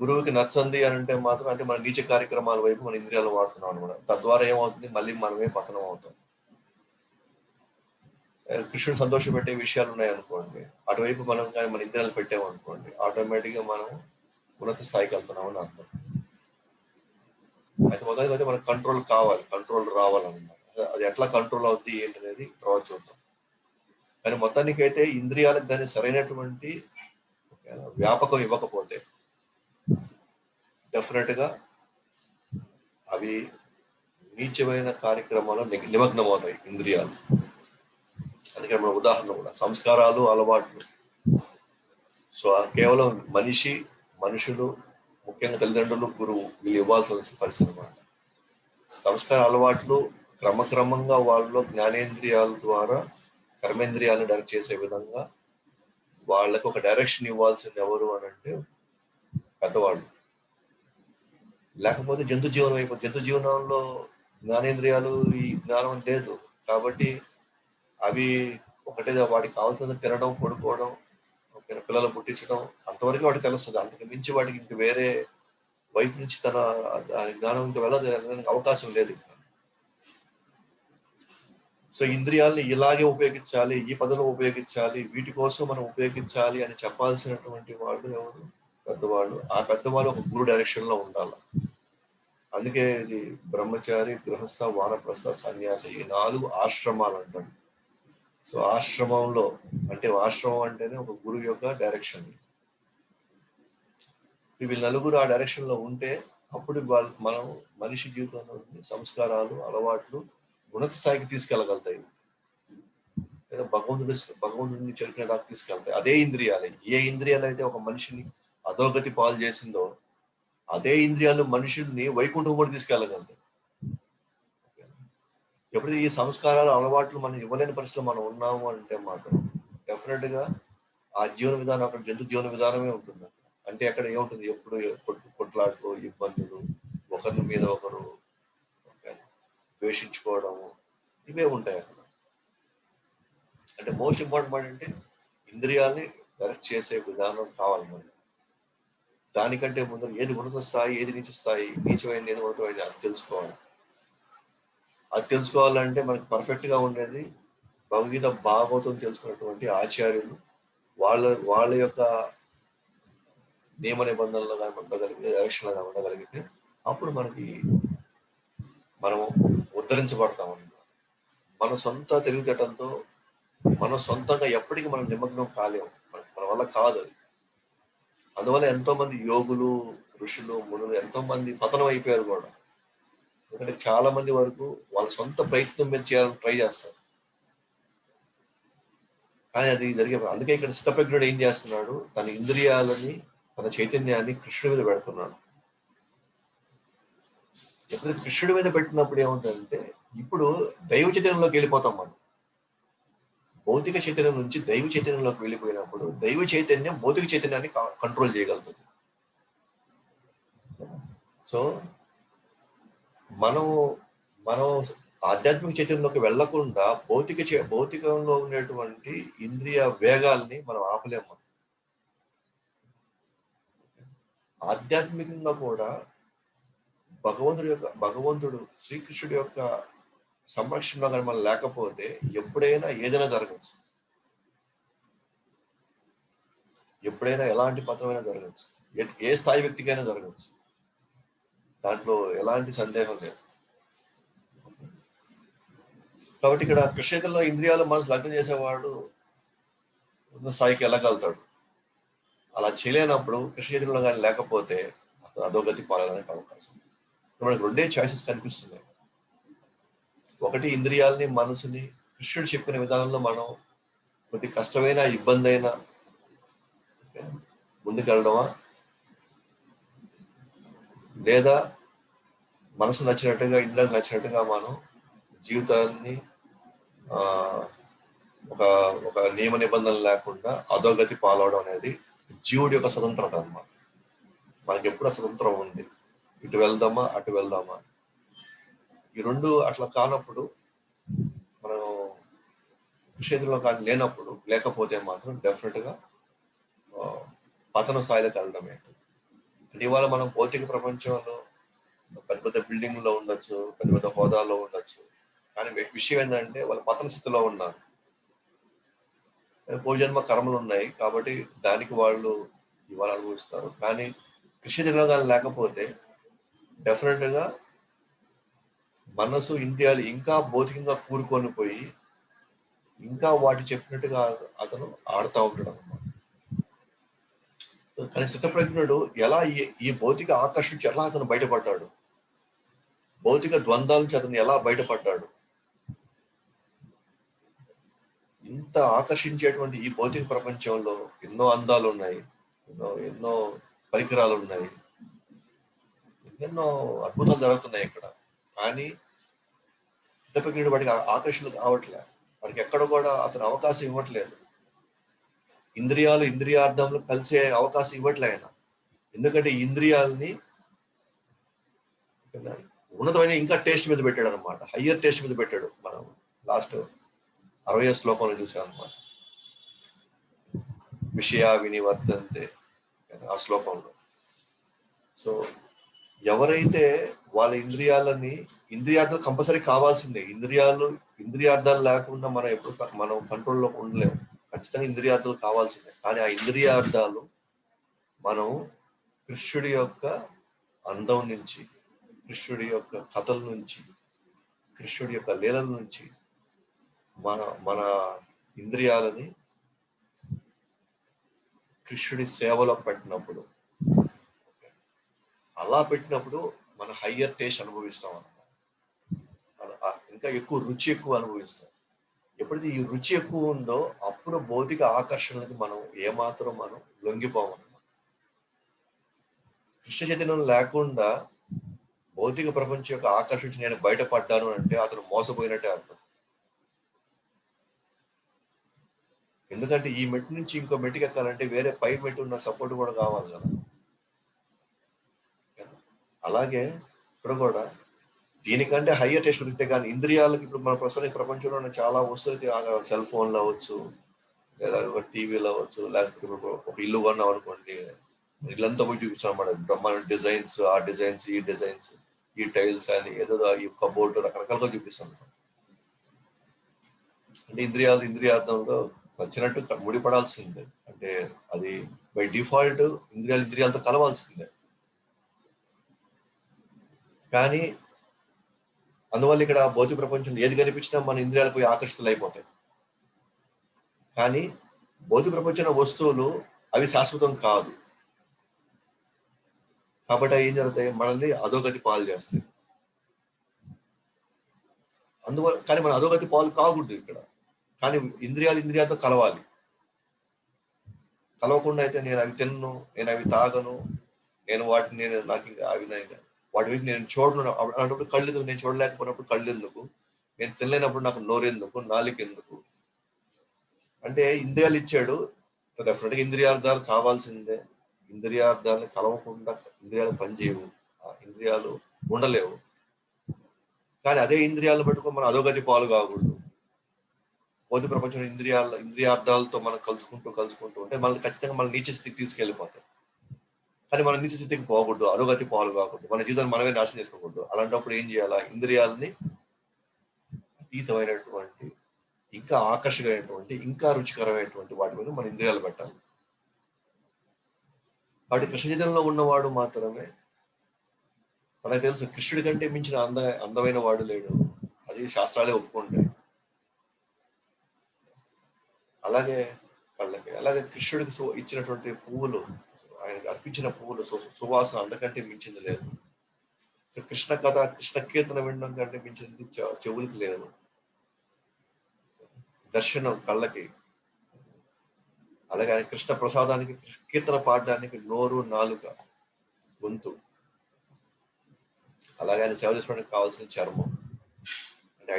గురువుకి నచ్చంది అని అంటే మాత్రం అంటే మన నీచ కార్యక్రమాల వైపు మన ఇంద్రియాలు వాడుతున్నాం అనమాట. తద్వారా ఏమవుతుంది, మళ్ళీ మనమే పతనం అవుతాం. కృష్ణుడు సంతోషపెట్టే విషయాలు ఉన్నాయనుకోండి, అటువైపు మనం కానీ మన ఇంద్రియాలు పెట్టామనుకోండి, ఆటోమేటిక్గా మనం ఉన్నత స్థాయికి వెళ్తున్నామని అర్థం. అయితే మొదటిగా అయితే మనకు కంట్రోల్ కావాలి, కంట్రోల్ రావాలన్నమాట. అది ఎట్లా కంట్రోల్ అవుద్ది ఏంటి అనేది తర్వాత చూద్దాం. కానీ మొత్తానికి అయితే ఇంద్రియాలకు కానీ సరైనటువంటి వ్యాపకం ఇవ్వకపోతే డెఫినెట్ గా అవి నీచమైన కార్యక్రమాలు నిమగ్నం అవుతాయి ఇంద్రియాలు. అందుకే మన ఉదాహరణ కూడా సంస్కారాలు, అలవాట్లు. సో కేవలం మనుషులు, ముఖ్యంగా తల్లిదండ్రులు, గురువు వీళ్ళు ఇవ్వాల్సిన పరిస్థితి అనమాట. సంస్కార అలవాట్లు క్రమక్రమంగా వాళ్ళలో జ్ఞానేంద్రియాల ద్వారా కర్మేంద్రియాలను డైరెక్ట్ చేసే విధంగా వాళ్ళకి ఒక డైరెక్షన్ ఇవ్వాల్సింది ఎవరు అని అంటే పెద్దవాళ్ళు. లేకపోతే జంతు జీవనంలో జ్ఞానేంద్రియాలు ఈ జ్ఞానం లేదు కాబట్టి అవి ఒకటే వాటికి కావాల్సింది తినడం, పడుకోవడం, పిల్లలు పుట్టించడం, అంతవరకు వాటికి తెలుస్తుంది. అంతకు మించి వాటికి ఇంక వేరే వైపు నుంచి తన జ్ఞానం ఇంకా వెళ్ళడానికి అవకాశం లేదు. సో ఇంద్రియాలని ఇలాగే ఉపయోగించాలి, ఈ పదంలో ఉపయోగించాలి, వీటి కోసం మనం ఉపయోగించాలి అని చెప్పాల్సినటువంటి వాళ్ళు ఎవరు? పెద్దవాళ్ళు. ఆ పెద్దవాళ్ళు ఒక గురు డైరెక్షన్ లో ఉండాలి. అందుకే ఇది బ్రహ్మచారి, గృహస్థ, వానప్రస్థ, సన్యాసి ఈ 4 ఆశ్రమాలు అంటారు. సో ఆశ్రమంలో అంటే ఆశ్రమం అంటేనే ఒక గురువు యొక్క డైరెక్షన్. వీళ్ళు నలుగురు ఆ డైరెక్షన్ లో ఉంటే అప్పుడు మనం మనిషి జీవితంలో సంస్కారాలు, అలవాట్లు ఉన్నత స్థాయికి తీసుకెళ్ళగలుగుతాయి, లేదా భగవంతుడిని చెరుకునే దాకా తీసుకెళ్తాయి. అదే ఇంద్రియాలు, ఏ ఇంద్రియాలు అయితే ఒక మనిషిని అధోగతి పాలు చేసిందో అదే ఇంద్రియాలు మనుషుల్ని వైకుంఠం కూడా తీసుకెళ్ళగలుగుతాయి. ఎప్పుడు ఈ సంస్కారాలు, అలవాట్లు మనం ఇవ్వలేని పరిస్థితిలో మనం ఉన్నాము అంటే మాత్రం డెఫినెట్ గా ఆ జీవన విధానం అక్కడ జంతు జీవన విధానమే ఉంటుంది. అంటే అక్కడ ఏముంటుంది, ఎప్పుడు కొట్లాట్లు, ఇబ్బందులు, ఒకరి మీద ఒకరు ద్వేషించుకోవడము, ఇవే ఉంటాయి అక్కడ. అంటే మోస్ట్ ఇంపార్టెంట్ అంటే ఇంద్రియాల్ని డైరెక్ట్ చేసే విధానం కావాలి మనకి. దానికంటే ముందు ఏది ఉన్నత స్థాయి, ఏది నీచ స్థాయి, నీచమైనది ఏది ఉన్నతమైనది అది తెలుసుకోవాలి. అది తెలుసుకోవాలంటే మనకి పర్ఫెక్ట్ గా ఉండేది భగవద్గీత, భాగవతం తెలుసుకున్నటువంటి ఆచార్యులు, వాళ్ళ యొక్క నియమ నిబంధనలు కానీ ఉండగలిగితే, డైరెక్షన్ కానీ ఉండగలిగితే అప్పుడు మనం ఉద్ధరించబడతాం అన్నమాట. మన సొంత తెలివితేటలతో మనం సొంతంగా ఎప్పటికీ మనం నిమగ్నం కాలేము, మన వల్ల కాదు అది. అందువల్ల ఎంతో మంది యోగులు, ఋషులు, మునులు ఎంతో మంది పతనం అయిపోయారు కూడా. ఎందుకంటే చాలా మంది వరకు వాళ్ళ సొంత ప్రయత్నం మీద చేయాలని ట్రై చేస్తారు, కానీ అది జరిగే. అందుకే ఇక్కడ స్థితప్రజ్ఞుడు ఏం చేస్తున్నాడు, తన ఇంద్రియాలని, తన చైతన్యాన్ని కృష్ణుడి మీద పెడుతున్నాడు. ఎప్పుడైతే కృష్ణుడి మీద పెట్టినప్పుడు ఏముంటుందంటే ఇప్పుడు దైవ చైతన్యంలోకి వెళ్ళిపోతాం మనం. భౌతిక చైతన్యం నుంచి దైవ చైతన్యంలోకి వెళ్ళిపోయినప్పుడు దైవ చైతన్యం భౌతిక చైతన్యాన్ని కంట్రోల్ చేయగలుగుతుంది. సో మనం ఆధ్యాత్మిక చైతన్యంలోకి వెళ్లకుండా భౌతికంలో ఉండేటువంటి ఇంద్రియ వేగాల్ని మనం ఆపలేము. ఆధ్యాత్మికంగా కూడా భగవంతుడు శ్రీకృష్ణుడి యొక్క సంరక్షణలో కానీ మనం లేకపోతే ఎప్పుడైనా ఏదైనా జరగచ్చు, ఎప్పుడైనా ఎలాంటి పత్రమైనా జరగచ్చు, ఏ స్థాయి వ్యక్తికైనా జరగచ్చు, దాంట్లో ఎలాంటి సందేహం లేదు. కాబట్టి ఇక్కడ కృష్ణలో ఇంద్రియాలు మనసు లగ్నం చేసేవాడు ఉన్న స్థాయికి వెళ్ళగలుగుతాడు. అలా చేయలేనప్పుడు కృష్ణలో కానీ లేకపోతే అధోగతి పాలడానికి అవకాశం. మనకు రెండే చాయిసెస్ కనిపిస్తున్నాయి. ఒకటి ఇంద్రియాలని, మనసుని కృష్ణుడు చెప్పిన విధానంలో మనం కొద్ది కష్టమైన, ఇబ్బంది అయినా ముందుకెళ్ళడమా, లేదా మనసు నచ్చినట్టుగా, ఇంద్రియాలకు నచ్చినట్టుగా మనం జీవితాన్ని ఒక నియమ నిబంధనలు లేకుండా అధోగతి పాలవడం అనేది జీవుడి యొక్క స్వతంత్రత అన్నమాట. మనకి ఎప్పుడు స్వతంత్రం ఉంది, ఇటు వెళ్దామా అటు వెళ్దామా. ఈ రెండు అట్లా కానప్పుడు, మనం క్షేత్రంలో కానీ లేకపోతే మాత్రం డెఫినెట్ గా పతన స్థాయిలోకి వెళ్ళడమే. అంటే ఇవాళ మనం భౌతిక ప్రపంచంలో పెద్ద పెద్ద బిల్డింగ్ లో ఉండొచ్చు, పెద్ద పెద్ద హోదాలో ఉండొచ్చు, కానీ విషయం ఏంటంటే వాళ్ళు పతన స్థితిలో ఉన్నారు. పూర్వజన్మ కర్మలు ఉన్నాయి కాబట్టి దానికి వాళ్ళు ఇవాళ అనుభవిస్తారు. కానీ కృష్ణ జన్మగాలు లేకపోతే డెఫినెట్ గా మనసు ఇంద్రియాలు ఇంకా భౌతికంగా కూరుకొని పోయి ఇంకా వాటి చెప్పినట్టుగా అతను ఆడుతూ ఉంటాడు అన్నమాట. కానీ స్థితప్రజ్ఞుడు ఎలా ఈ భౌతిక ఆకర్షణ నుంచి ఎలా అతను బయటపడ్డాడు, భౌతిక ద్వంద్వాల నుంచి అతను ఎలా బయటపడ్డాడు, ఇంత ఆకర్షించేటువంటి ఈ భౌతిక ప్రపంచంలో ఎన్నో అందాలు ఉన్నాయి, ఎన్నో ఎన్నో పరికరాలు ఉన్నాయి, ఎన్నెన్నో అద్భుతాలు జరుగుతున్నాయి ఇక్కడ. కానీ స్థితప్రజ్ఞుడు వాడికి ఆకర్షణ కావట్లే, వాడికి ఎక్కడ కూడా అతను అవకాశం ఇవ్వట్లేదు. ఇంద్రియాలు ఇంద్రియార్థంలో కలిసే అవకాశం ఇవ్వట్లే ఆయన. ఎందుకంటే ఇంద్రియాలని ఉన్నతమైన ఇంకా టేస్ట్ మీద పెట్టాడు అనమాట, హయ్యర్ టేస్ట్ మీద పెట్టాడు. మనం లాస్ట్ 60వ శ్లోకంలో చూసాం అనమాట, విషయా వినివర్తంతే ఆ శ్లోకంలో. సో ఎవరైతే వాళ్ళ ఇంద్రియార్థాలు కంపల్సరీ కావాల్సిందే. ఇంద్రియార్థాలు లేకుండా మనం ఎప్పుడు మనం కంట్రోల్లో ఉండలేము. ఖచ్చితంగా ఇంద్రియార్థాలు కావాల్సిందే. కానీ ఆ ఇంద్రియార్థాలు మనం కృష్ణుడి యొక్క అందం నుంచి, కృష్ణుడి యొక్క కథల నుంచి, కృష్ణుడి యొక్క లీలల నుంచి మన మన ఇంద్రియాలని కృష్ణుడి సేవలో పెట్టినప్పుడు, అలా పెట్టినప్పుడు మన హయ్యర్ టేస్ట్ అనుభవిస్తాం అన్నమాట. ఇంకా ఎక్కువ రుచి ఎక్కువ అనుభవిస్తాం. ఎప్పుడైతే ఈ రుచి ఎక్కువ ఉందో అప్పుడు భౌతిక ఆకర్షణలకు మనం ఏమాత్రం మనం లొంగిపోము. కృష్ణ చైతన్యం లేకుండా భౌతిక ప్రపంచం యొక్క ఆకర్షించి నేను బయటపడ్డాను అంటే అతను మోసపోయినట్టే అర్థం. ఎందుకంటే ఈ మెట్టు నుంచి ఇంకో మెట్టుకి ఎక్కాలంటే వేరే పై మెట్టు ఉన్న సపోర్ట్ కూడా కావాలి కదా. అలాగే ఇక్కడ కూడా దీనికంటే హయ్యర్ టెస్ట్ దొరికితే కానీ ఇంద్రియాలకు ఇప్పుడు మన ప్రస్తుతానికి ప్రపంచంలో ఉన్న చాలా వస్తువులు, సెల్ ఫోన్లు అవ్వచ్చు, లేదా ఒక టీవీలు అవ్వచ్చు, లేకపోతే ఒక ఇల్లు కొన్నాం అనుకోండి, ఇల్లంతా పోయి చూపించాం అన్నమాట. బ్రహ్మాండ డిజైన్స్, ఆ డిజైన్స్, ఈ డిజైన్స్, ఈ టైల్స్ అని ఏదో ఈ కబోర్డు రకరకాలుగా చూపిస్తాం. అంటే ఇంద్రియార్థంలో వచ్చినట్టు ముడిపడాల్సిందే. అంటే అది బై డిఫాల్ట్ ఇంద్రియాలతో కలవాల్సిందే. కానీ అందువల్ల ఇక్కడ భౌతిక ప్రపంచంలో ఏది కనిపించినా మన ఇంద్రియాలు పోయి ఆకర్షితులు అయిపోతాయి. కానీ భౌతిక ప్రపంచంలో వస్తువులు అవి శాశ్వతం కాదు కాబట్టి ఏం జరుగుతాయి, మనల్ని అధోగతి పాలు చేస్తాయి. అందువల్ల కానీ మన అధోగతి పాలు కాకూడదు ఇక్కడ. కానీ ఇంద్రియాలతో కలవాలి. కలవకుండా అయితే నేను అవి తిన్ను, నేను అవి తాగను, నేను వాటిని నాకు ఇంకా అవి వాటి వైపు నేను చూడను అలాంటప్పుడు కళ్ళు ఎందుకు, నేను చూడలేకపోయినప్పుడు కళ్ళు ఎందుకు, నేను తినలేనప్పుడు నాకు నోరెందుకు, నాలుక ఎందుకు. అంటే ఇంద్రియాలు ఇచ్చాడు, డెఫినెట్గా ఇంద్రియార్థాలు కావాల్సిందే. ఇంద్రియార్థాలను కలవకుండా ఇంద్రియాలు పనిచేయవు, ఇంద్రియాలు ఉండలేవు. కానీ అదే ఇంద్రియాలను పట్టుకొని మనం అధోగతి పాలు కాకూడదు. భౌతిక ప్రపంచంలో ఇంద్రియార్థాలతో మనం కలుసుకుంటూ ఉంటే మనల్ని ఖచ్చితంగా మన నీచ స్థితికి తీసుకెళ్ళిపోతాయి. కానీ మన నీచ స్థితికి పోకూడదు, అధోగతి పాలు కాకూడదు, మన జీవితాన్ని మనమే నాశనం చేసుకోకూడదు. అలాంటప్పుడు ఏం చేయాలా, ఇంద్రియాలని అతీతమైనటువంటి, ఇంకా ఆకర్షకమైనటువంటి, ఇంకా రుచికరమైనటువంటి వాటి మీద మన ఇంద్రియాలు పెట్టాలి. కాబట్టి కృష్ణ చైతన్యంలో ఉన్నవాడు మాత్రమే, మనకు తెలుసు కృష్ణుడి కంటే మించిన అందమైన వాడు లేడు, అది శాస్త్రాలే ఒప్పుకుంటాయి. అలాగే కృష్ణుడికి ఇచ్చినటువంటి పువ్వులు, ఆయనకు అర్పించిన పువ్వులు సువాసన అంతకంటే మించింది లేదు. సో కృష్ణ కథ, కృష్ణ కీర్తన వినడం కంటే మించింది చెవులకి లేదు, దర్శనం కళ్ళకి. అలాగే ఆయన కృష్ణ ప్రసాదానికి, కీర్తన పాడడానికి నోరు, నాలుక, గొంతు. అలాగే ఆయన సేవ చేసుకోవడానికి కావాల్సిన చర్మం. అంటే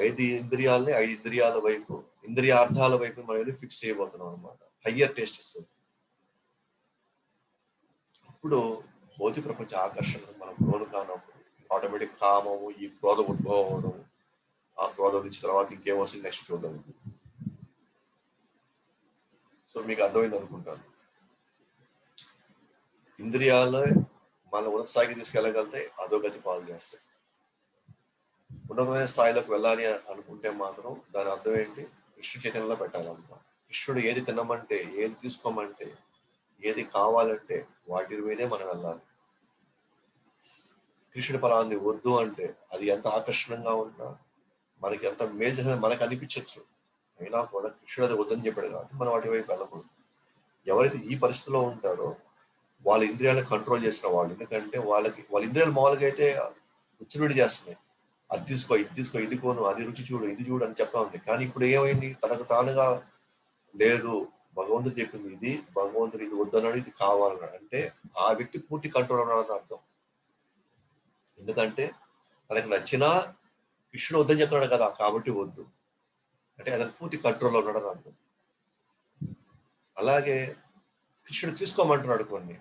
ఐదు ఇంద్రియాలని 5 ఇంద్రియాల వైపు, ఇంద్రియార్థాల వైపు మనం ఫిక్స్ చేయబోతున్నాం అనమాట. హయ్యర్ టేస్ట్ ఇస్తుంది. అప్పుడు భౌతిక ప్రపంచ ఆకర్షణ మనం లోను కానప్పుడు ఆటోమేటిక్ కామము, ఈ క్రోధం ఉద్భవం, ఆ క్రోధం నుంచి తర్వాత ఇంకేం వస్తుంది నెక్స్ట్ చూద్దాం. సో మీకు అర్థమైంది అనుకుంటాను. ఇంద్రియాలే మన ఉన్నత స్థాయికి తీసుకెళ్ళగలితే అధోగతి పాలు చేస్తాయి. ఉన్నతమైన స్థాయిలోకి వెళ్ళాలి అనుకుంటే మాత్రం దాని అర్థం ఏంటి? కృష్ణ చైతన్యంలో పెట్టాలన్నమాట. కృష్ణుడు ఏది తినమంటే, ఏది తీసుకోమంటే, ఏది కావాలంటే వాటి మీదే మనం వెళ్ళాలి. కృష్ణుడి ఫలాన్ని వద్దు అంటే అది ఎంత ఆకర్షణంగా ఉన్నా, మనకి ఎంత మేలు చేసేది మనకు అనిపించవచ్చు. అయినా కూడా కృష్ణుడు అది వద్దని చెప్పాడు కాబట్టి మనం వాటి వైపు వెళ్ళకూడదు. ఎవరైతే ఈ పరిస్థితిలో ఉంటారో వాళ్ళ ఇంద్రియాలను కంట్రోల్ చేసిన వాళ్ళు. ఎందుకంటే వాళ్ళ ఇంద్రియాలు మామూలుగా అయితే విచ్చలవిడి చేస్తున్నాయి. అది తీసుకో, ఇది తీసుకో, ఇది కోను, అది రుచి చూడు, ఇది చూడు అని చెప్తా ఉంది. కానీ ఇప్పుడు ఏమైంది? తనకు తానుగా లేదు, భగవంతుడు చెప్పింది ఇది, భగవంతుడు ఇది వద్దన్నాడు, ఇది కావాలన్నాడు అంటే ఆ వ్యక్తి పూర్తి కంట్రోల్ ఉన్నాడని అర్థం. ఎందుకంటే తనకు నచ్చినా కృష్ణుడు వద్దని చెప్తున్నాడు కదా, కాబట్టి వద్దు అంటే అతను పూర్తి కంట్రోల్లో ఉన్నాడని అర్థం. అలాగే కృష్ణుడు తీసుకోమంటున్నాడు కొన్ని,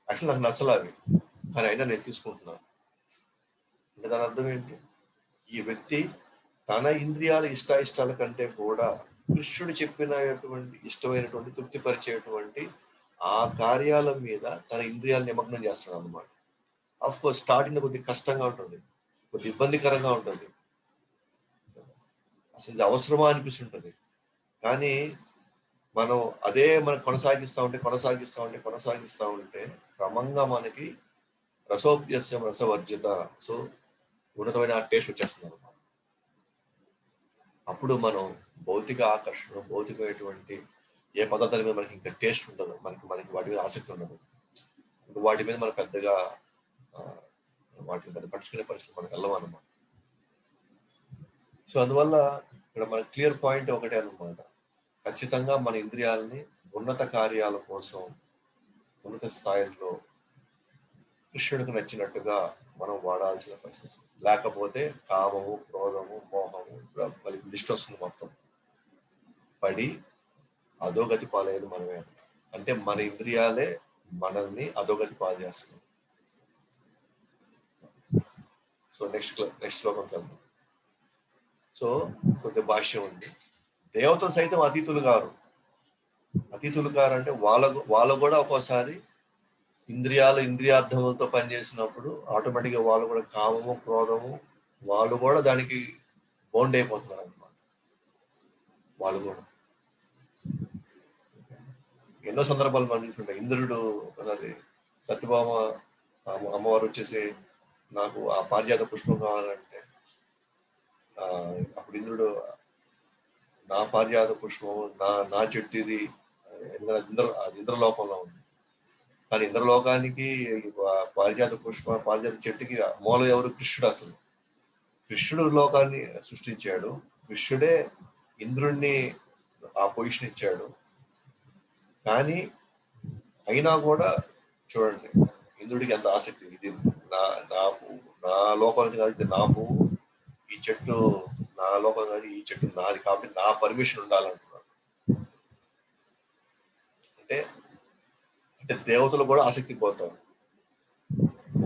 యాక్చువల్ నాకు నచ్చలు అవి, కానీ అయినా నేను తీసుకుంటున్నాను అంటే దాని అర్థం ఏంటి? ఈ వ్యక్తి తన ఇంద్రియాల ఇష్టాయిష్టాల కంటే కూడా కృష్ణుడు చెప్పినటువంటి ఇష్టమైనటువంటి తృప్తిపరిచేటువంటి ఆ కార్యాల మీద తన ఇంద్రియాలు నిమగ్నం చేస్తున్నాడు అనమాట. ఆఫ్ కోర్స్ స్టార్టింగ్ కొద్దిగా కష్టంగా ఉంటుంది, కొద్ది ఇబ్బందికరంగా ఉంటుంది, అసలు ఇది అవసరమా అనిపిస్తుంటుంది. కానీ మనం అదే మనం కొనసాగిస్తూ ఉంటే క్రమంగా మనకి రసోప్యస్యం రసవర్జిత, సో ఉన్నతమైన టేస్ట్ వచ్చేస్తుంది అనమాట. అప్పుడు మనం భౌతిక ఆకర్షణ, భౌతికమైనటువంటి ఏ పదార్థాల మీద మనకి ఇంకా టేస్ట్ ఉండదు, మనకి వాటి మీద ఆసక్తి ఉండదు, వాటి మీద మనం పెద్దగా వాటిని పట్టించుకునే పరిస్థితి మనకు వెళ్ళం అనమాట. సో అందువల్ల ఇక్కడ మన క్లియర్ పాయింట్ ఒకటే అనమాట, ఖచ్చితంగా మన ఇంద్రియాలని ఉన్నత కార్యాల కోసం ఉన్నత స్థాయిలో కృష్ణుడికి నచ్చినట్టుగా మనం వాడాల్సిన పరిస్థితి. లేకపోతే కామము, క్రోధము, మోహము, మళ్ళీ లిస్ట్ వస్తుంది మొత్తం, పడి అధోగతి పాలయ్యేది మనమే. అంటే మన ఇంద్రియాలే మనల్ని అధోగతి పాలు చేస్తున్నాయి. సో నెక్స్ట్ శ్లోకంకి వెళ్దాం. సో కొద్ది భాష్యం ఉంది. దేవతలు సైతం అతీతులు గారు అంటే వాళ్ళు కూడా ఒక్కోసారి ఇంద్రియార్థములతో పనిచేసినప్పుడు ఆటోమేటిక్గా వాళ్ళు కూడా కామము, క్రోధము, వాళ్ళు కూడా దానికి బౌండ్ అయిపోతున్నారు అనమాట. వాళ్ళు కూడా ఎన్నో సందర్భాలు మనం చూసుకుంటాం. ఇంద్రుడు ఒకసారి సత్యభామ అమ్మవారు వచ్చేసి నాకు ఆ పారిజాత పుష్పం కావాలంటే అప్పుడు ఇంద్రుడు నా పారిజాత పుష్పం నా చెట్టు ఇది, అది ఇంద్రలోకంలో ఉంది. కానీ ఇంద్రలోకానికి పారిజాత చెట్టుకి మూలం ఎవరు? కృష్ణుడు. అసలు కృష్ణుడు లోకాన్ని సృష్టించాడు, కృష్ణుడే ఇంద్రుణ్ణి ఆ పొజిషన్ ఇచ్చాడు. కానీ అయినా కూడా చూడండి ఇంద్రుడికి ఎంత ఆసక్తి, ఇది నా లోకానికి కాదు, ఇది నా పువ్వు, ఈ చెట్టు నా లోకం కాదు, ఈ చెట్టు నాది, కాబట్టి నా పర్మిషన్ ఉండాలంటున్నాడు. అంటే దేవతలు కూడా ఆసక్తి పోతారు,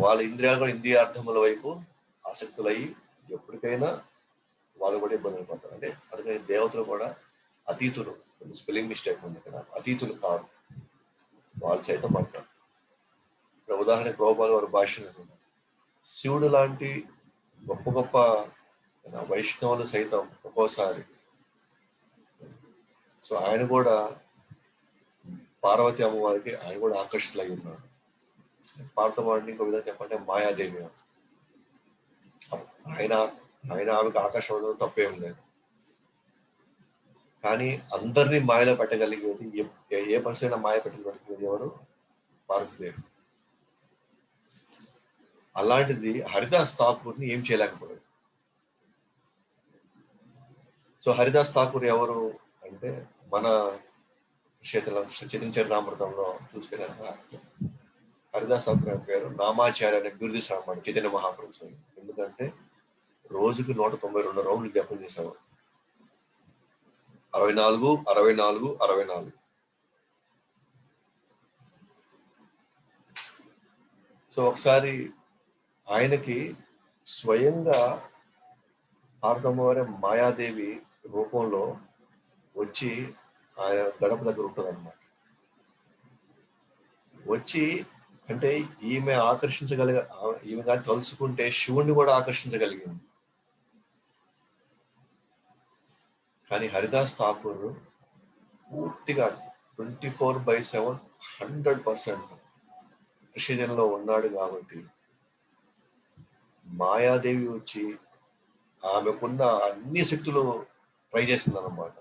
వాళ్ళ ఇంద్రియాలు కూడా ఇంద్రియార్థముల వైపు ఆసక్తులయ్యి ఎప్పటికైనా వాళ్ళు కూడా ఇబ్బందులు పడతారు. అంటే అందుకని దేవతలు కూడా అతీతులు, స్పెల్లింగ్ మిస్టేక్ ఉంది కదా, అతీతులు కాదు, వాళ్ళు సైతం పడతారు. ఇక్కడ ఉదాహరణకి ప్రభుపాద వారి భాషను, శివుడు లాంటి గొప్ప గొప్ప వైష్ణవులు సైతం ఒక్కోసారి, సో ఆయన కూడా పార్వతి అమ్మవారికి ఆయన కూడా ఆకర్షితులై ఉన్నాడు. పార్వతమ్మవారిని ఇంకో విధంగా చెప్పంటే మాయాదేవి, ఆయన ఆమెకు ఆకర్షణ తప్పేం లేదు. కానీ అందరినీ మాయలో పెట్టగలిగేది, ఏ పరిస్థితి మాయ పెట్టగలిగేది ఎవరు? పార్వతీదేవి. అలాంటిది హరిదాస్ ఠాకూర్ని ఏం చేయలేకపోయాడు. సో హరిదాస్ ఠాకూర్ ఎవరు అంటే మన చైతన్య చరితామృతంలో చూస్తే కనుక హరిదాస్ ఠాకూర్ పేరు నామాచార్య అనే బిరుదిస్తారు అన్నమాట చైతన్య మహాప్రభు. ఎందుకంటే రోజుకి 192 రౌండ్లు జపం చేసేవాడు, 64 64 64. సో ఒకసారి ఆయనకి స్వయంగా పార్వతమ్మవారి మాయాదేవి రూపంలో వచ్చి ఆయన గడప దగ్గర ఉంటుంది అన్నమాట. వచ్చి అంటే ఈమె ఈమె కానీ తలుచుకుంటే శివుణ్ణి కూడా ఆకర్షించగలిగింది. కానీ హరిదాస్ ఠాకూర్ పూర్తిగా 24/7 100% కృషిజన్లో ఉన్నాడు కాబట్టి మాయాదేవి వచ్చి ఆమెకున్న అన్ని శక్తులు ట్రై చేసింది అన్నమాట.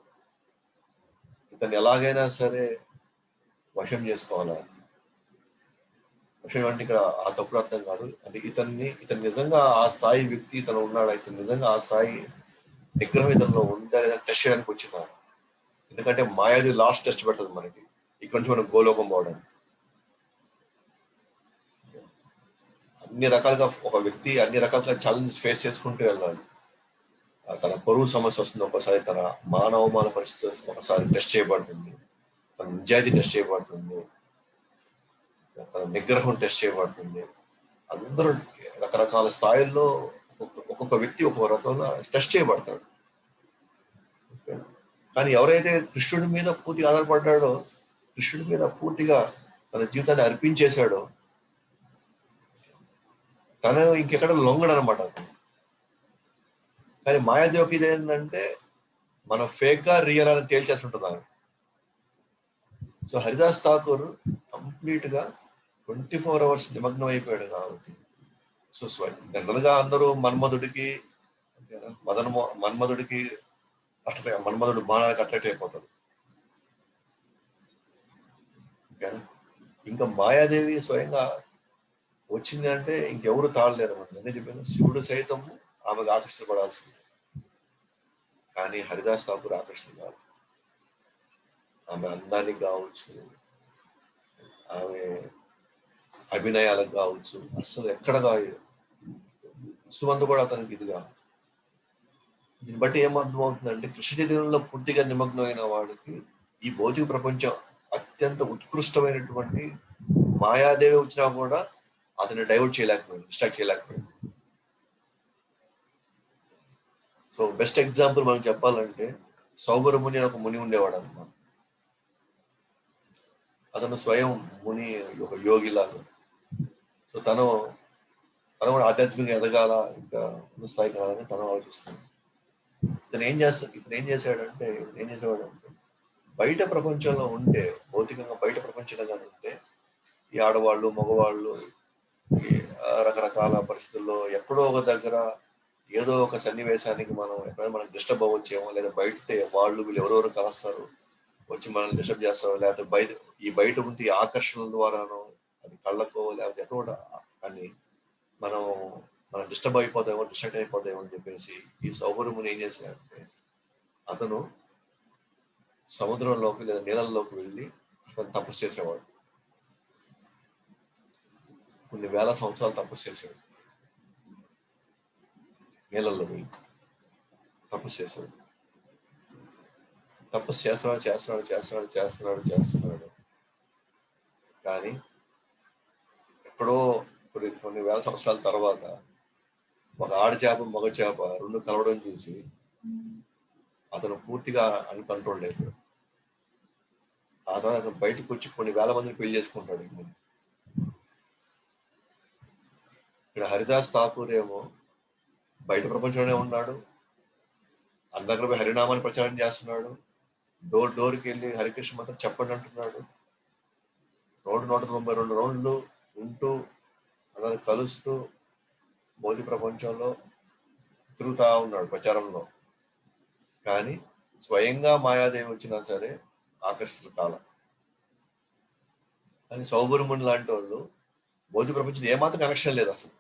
ఇతన్ని ఎలాగైనా సరే వశం చేసుకోవాలా. వశం అంటే ఇక్కడ ఆ తప్పుడు అర్థం కాదు. అంటే ఇతను నిజంగా ఆ స్థాయి వ్యక్తి ఇతను ఉన్నాడా, ఇతను నిజంగా ఆ స్థాయి నిగ్రహం ఇతనిలో ఉందా లేదా టెస్ట్ చేయడానికి వచ్చినారు. ఎందుకంటే మాయాదేవి లాస్ట్ టెస్ట్ పెట్టదు మనకి, ఇక్కడ నుంచి మనం గోలోకం పోవడానికి. అన్ని రకాలుగా ఒక వ్యక్తి అన్ని రకాలుగా ఛాలెంజెస్ ఫేస్ చేసుకుంటూ వెళ్ళాలి. తన పరువు సమస్య వస్తుంది, ఒకసారి తన మానవమాన పరిస్థితి ఒకసారి టెస్ట్ చేయబడుతుంది, తన నిజాయితీ టెస్ట్ చేయబడుతుంది, తన నిగ్రహం టెస్ట్ చేయబడుతుంది. అందరూ రకరకాల స్థాయిల్లో ఒక్కొక్క వ్యక్తి ఒక్కొక్క రకంగా టెస్ట్ చేయబడతాడు. కానీ ఎవరైతే కృష్ణుడి మీద పూర్తిగా ఆధారపడ్డాడో, కృష్ణుడి మీద పూర్తిగా తన జీవితాన్ని అర్పించేశాడో, తను ఇంకెక్కడ లొంగడనమాట. కానీ మాయాదేవికి ఇది ఏంటంటే మనం ఫేక్ గా రియల్ అని తేల్చేస్తుంటుంది ఆమె. సో హరిదాస్ ఠాకూర్ కంప్లీట్ గా 24 hours నిమగ్నం అయిపోయాడు కాబట్టి. సో జనరల్ గా అందరూ మన్మధుడికి మన్మధుడు బాణానికి అట్రాక్ట్ అయిపోతాడు. ఇంకా మాయాదేవి స్వయంగా వచ్చింది అంటే ఇంకెవరు తాళలేరు అన్నమాట. అదే చెప్పాను, శివుడు సైతం ఆమెకు ఆకర్షించబడాల్సింది. కానీ హరిదాస్ ఠాకూర్ ఆకర్షణ కాదు. ఆమె అందానికి కావచ్చు, ఆమె అభినయాలకు కావచ్చు, అస్సలు ఎక్కడ కాదు. సుమంత కూడా అతనికి ఇది కాదు. దీన్ని బట్టి ఏమర్థం అవుతుందంటే కృష్ణ చైతన్యంలో పూర్తిగా నిమగ్నమైన వాడికి ఈ భౌతిక ప్రపంచం అత్యంత ఉత్కృష్టమైనటువంటి మాయాదేవి వచ్చినా కూడా అతన్ని డైవర్ట్ చేయలేకపోయింది, డిస్ట్రాక్ట్ చేయలేకపోయింది. సో బెస్ట్ ఎగ్జాంపుల్ మనం చెప్పాలంటే సౌగర ముని అని ఒక ముని ఉండేవాడు అన్నమాట. అతను స్వయం ముని, ఒక యోగి లాగా. సో తను కూడా ఆధ్యాత్మికంగా ఎదగాల, ఇంకా ఉన్న స్థాయికి రావాలని తను ఆలోచిస్తున్నాడు. ఇతను ఏం చేసేవాడంటే బయట ప్రపంచంలో ఉంటే, భౌతికంగా బయట ప్రపంచంలో ఉంటే ఈ ఆడవాళ్ళు మగవాళ్ళు రకరకాల పరిస్థితుల్లో ఎక్కడో ఒక దగ్గర ఏదో ఒక సన్నివేశానికి మనం ఎప్పుడైనా మనకు డిస్టర్బ్ అవ్వచ్చేమో, లేదా బయట వీళ్ళు ఎవరెవరు కలుస్తారు, వచ్చి మనల్ని డిస్టర్బ్ చేస్తారు, లేకపోతే బయట ఉంటే ఆకర్షణల ద్వారానో, అది కళ్ళకో లేకపోతే ఎక్కడ అని మనం డిస్టర్బ్ డిస్ట్రాక్ట్ అయిపోతామో అని చెప్పేసి ఈ సౌకర్యముని ఏం చేశాడంటే అతను సముద్రంలోకి లేదా నీళ్ళల్లోకి వెళ్ళి అతను తపస్సు చేసేవాడు. కొన్ని వేల సంవత్సరాలు తపస్సు చేశాడు, నీళ్ళల్లో వెళ్ళి తపస్సు చేశాడు. తపస్సు చేస్తున్నాడు. కానీ ఎక్కడో కొన్ని వేల సంవత్సరాల తర్వాత ఒక ఆడచేప మగ చేప రెండు కలవడం చూసి అతను పూర్తిగా అన్కంట్రోల్ అయిపోయాడు. ఆ తర్వాత అతను బయటకు వచ్చి కొన్ని వేల మందిని పెళ్లి చేసుకుంటాడు. ఇక్కడ హరిదాస్ ఠాకూర్ ఏమో బయట ప్రపంచంలోనే ఉన్నాడు, అందరికీ పోయి హరినామాన్ని ప్రచారం చేస్తున్నాడు, డోర్కి వెళ్ళి హరికృష్ణ మంత్రం చెప్పండి అంటున్నాడు, 192 రౌండ్లు ఉంటూ అందరు కలుస్తూ మోదీ ప్రపంచంలో తిరుగుతా ఉన్నాడు ప్రచారంలో. కానీ స్వయంగా మాయాదేవి వచ్చినా సరే ఆకర్షితులు కాల. కానీ సౌగురుముని లాంటి వాళ్ళు మోదీ ప్రపంచంలో ఏమాత్రం కనెక్షన్ లేదు, అసలు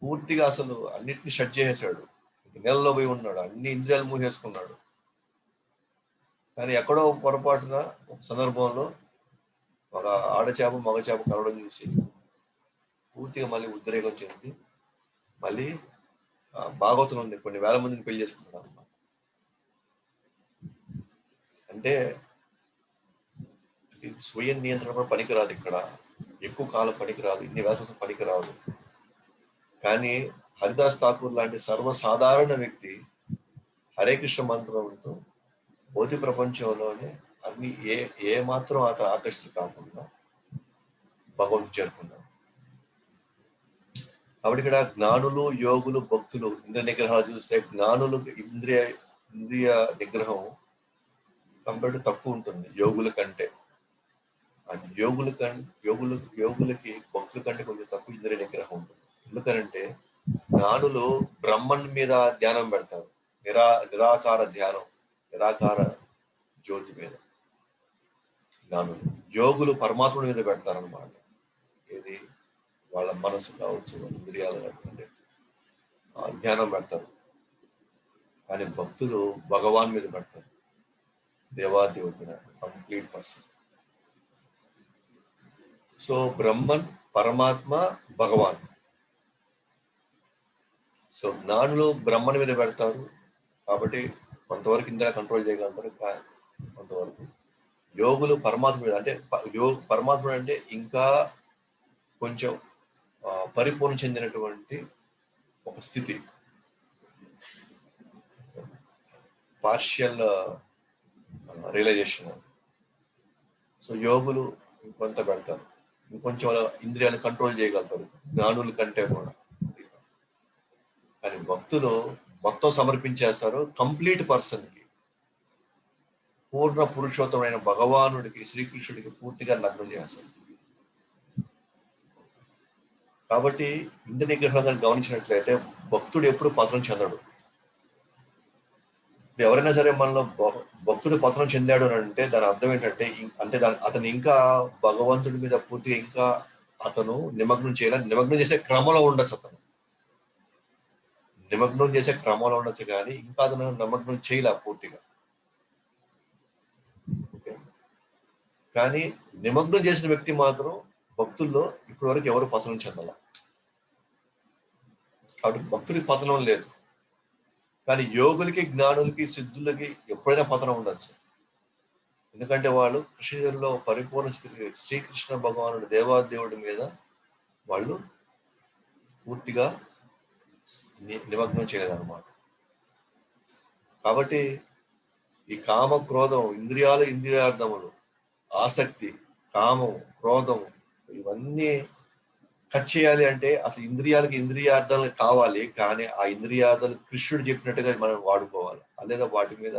పూర్తిగా అసలు అన్నిటిని షట్ చేసేసాడు, నెలలో పోయి ఉన్నాడు, అన్ని ఇంద్రియాలు మూసేసుకున్నాడు. కానీ ఎక్కడో పొరపాటున ఒక సందర్భంలో ఒక ఆడచేప మగ చేప కలవడం చూసి పూర్తిగా మళ్ళీ ఉద్రేకం చెంది మళ్ళీ భాగవతం ఉంది కొన్ని వేల మందిని పెళ్లి చేసుకుంటున్నారు అన్నమాట. అంటే స్వయం నియంత్రణ కూడా పనికిరాదు, ఇక్కడ ఎక్కువ కాలం పనికిరాదు, ఇన్ని వేల సంవత్సరం పనికిరాదు. కానీ హరిదాస్ ఠాకూర్ లాంటి సర్వసాధారణ వ్యక్తి హరే కృష్ణ మంత్రంతో భౌతిక ప్రపంచంలోనే అన్ని ఏ మాత్రం అతను ఆకర్షితులు కాకుండా భగవంతుడు చేరుకున్నారు. కాబట్టి ఇక్కడ జ్ఞానులు, యోగులు, భక్తులు ఇంద్రియ నిగ్రహాలు చూస్తే జ్ఞానులు ఇంద్రియ నిగ్రహం కంపేర్ తక్కువ ఉంటుంది యోగుల కంటే. అండ్ యోగులకి భక్తుల కంటే కొంచెం తక్కువ ఇంద్రియ నిగ్రహం ఉంటుంది. ఎందుకనంటే జ్ఞానులు బ్రహ్మన్ మీద ధ్యానం పెడతారు, నిరాకార ధ్యానం, నిరాకార జ్యోతి మీద. జ్ఞానులు యోగులు పరమాత్ముడి మీద పెడతారనమాట. ఇది వాళ్ళ మనసు కావచ్చు, ఇంద్రియాలు కాకుండా ధ్యానం పెడతారు. కానీ భక్తులు భగవాన్ మీద పెడతారు, దేవాదేవుడి మీద, కంప్లీట్ పర్సన్. సో బ్రహ్మన్, పరమాత్మ, భగవాన్. సో జ్ఞానులు బ్రహ్మన్ మీద పెడతారు కాబట్టి కొంతవరకు ఇంద్రియ కంట్రోల్ చేయగలుగుతారు. కొంతవరకు యోగులు పరమాత్మ మీద, అంటే పరమాత్ముడు అంటే ఇంకా కొంచెం పరిపూర్ణ చెందినటువంటి ఒక స్థితి, పార్షియల్ రియలైజేషన్. సో యోగులు ఇంకొంత పెడతారు, ఇంకొంచెం ఇంద్రియాలు కంట్రోల్ చేయగలుగుతారు జ్ఞానుల కంటే కూడా. కానీ భక్తులు మొత్తం సమర్పించేస్తారు కంప్లీట్ పర్సన్ కి, పూర్ణ పురుషోత్తమైన భగవానుడికి, శ్రీకృష్ణుడికి పూర్తిగా లగ్నం చేస్తారు. కాబట్టి ఇంద్రియ నిగ్రహం గమనించినట్లయితే భక్తుడు ఎప్పుడు పతనం చెందడు. ఎవరైనా సరే మనలో భక్తుడు పతనం చెందాడు అని అంటే దాని అర్థం ఏంటంటే, అతను ఇంకా భగవంతుడి మీద పూర్తిగా ఇంకా అతను నిమగ్నం చేసే క్రమంలో ఉండొచ్చు. అతను నిమగ్నం చేసే క్రమంలో ఉండొచ్చు కానీ ఇంకా అతను నిమగ్నం చేయలే పూర్తిగా. కానీ నిమగ్నం చేసిన వ్యక్తి మాత్రం భక్తుల్లో ఇప్పటి వరకు ఎవరు పతనం చెందాల. కాబట్టి భక్తుడికి పతనం లేదు. కానీ యోగులకి, జ్ఞానులకి, సిద్ధులకి ఎప్పుడైనా పతనం ఉండొచ్చు. ఎందుకంటే వాళ్ళు కృష్ణుడిలో పరిపూర్ణ శ్రీకృష్ణ భగవానుడు, దేవాదేవుడి మీద వాళ్ళు పూర్తిగా నిమగ్నం చేయలేదన్నమాట. కాబట్టి ఈ కామ, క్రోధం, ఇంద్రియార్థములు, ఆసక్తి, కామం, క్రోధం ఇవన్నీ కట్ చేయాలి అంటే అసలు ఇంద్రియార్థాలు కావాలి. కానీ ఆ ఇంద్రియార్థాలు కృష్ణుడు చెప్పినట్టుగా మనం వాడుకోవాలి, లేదా వాటి మీద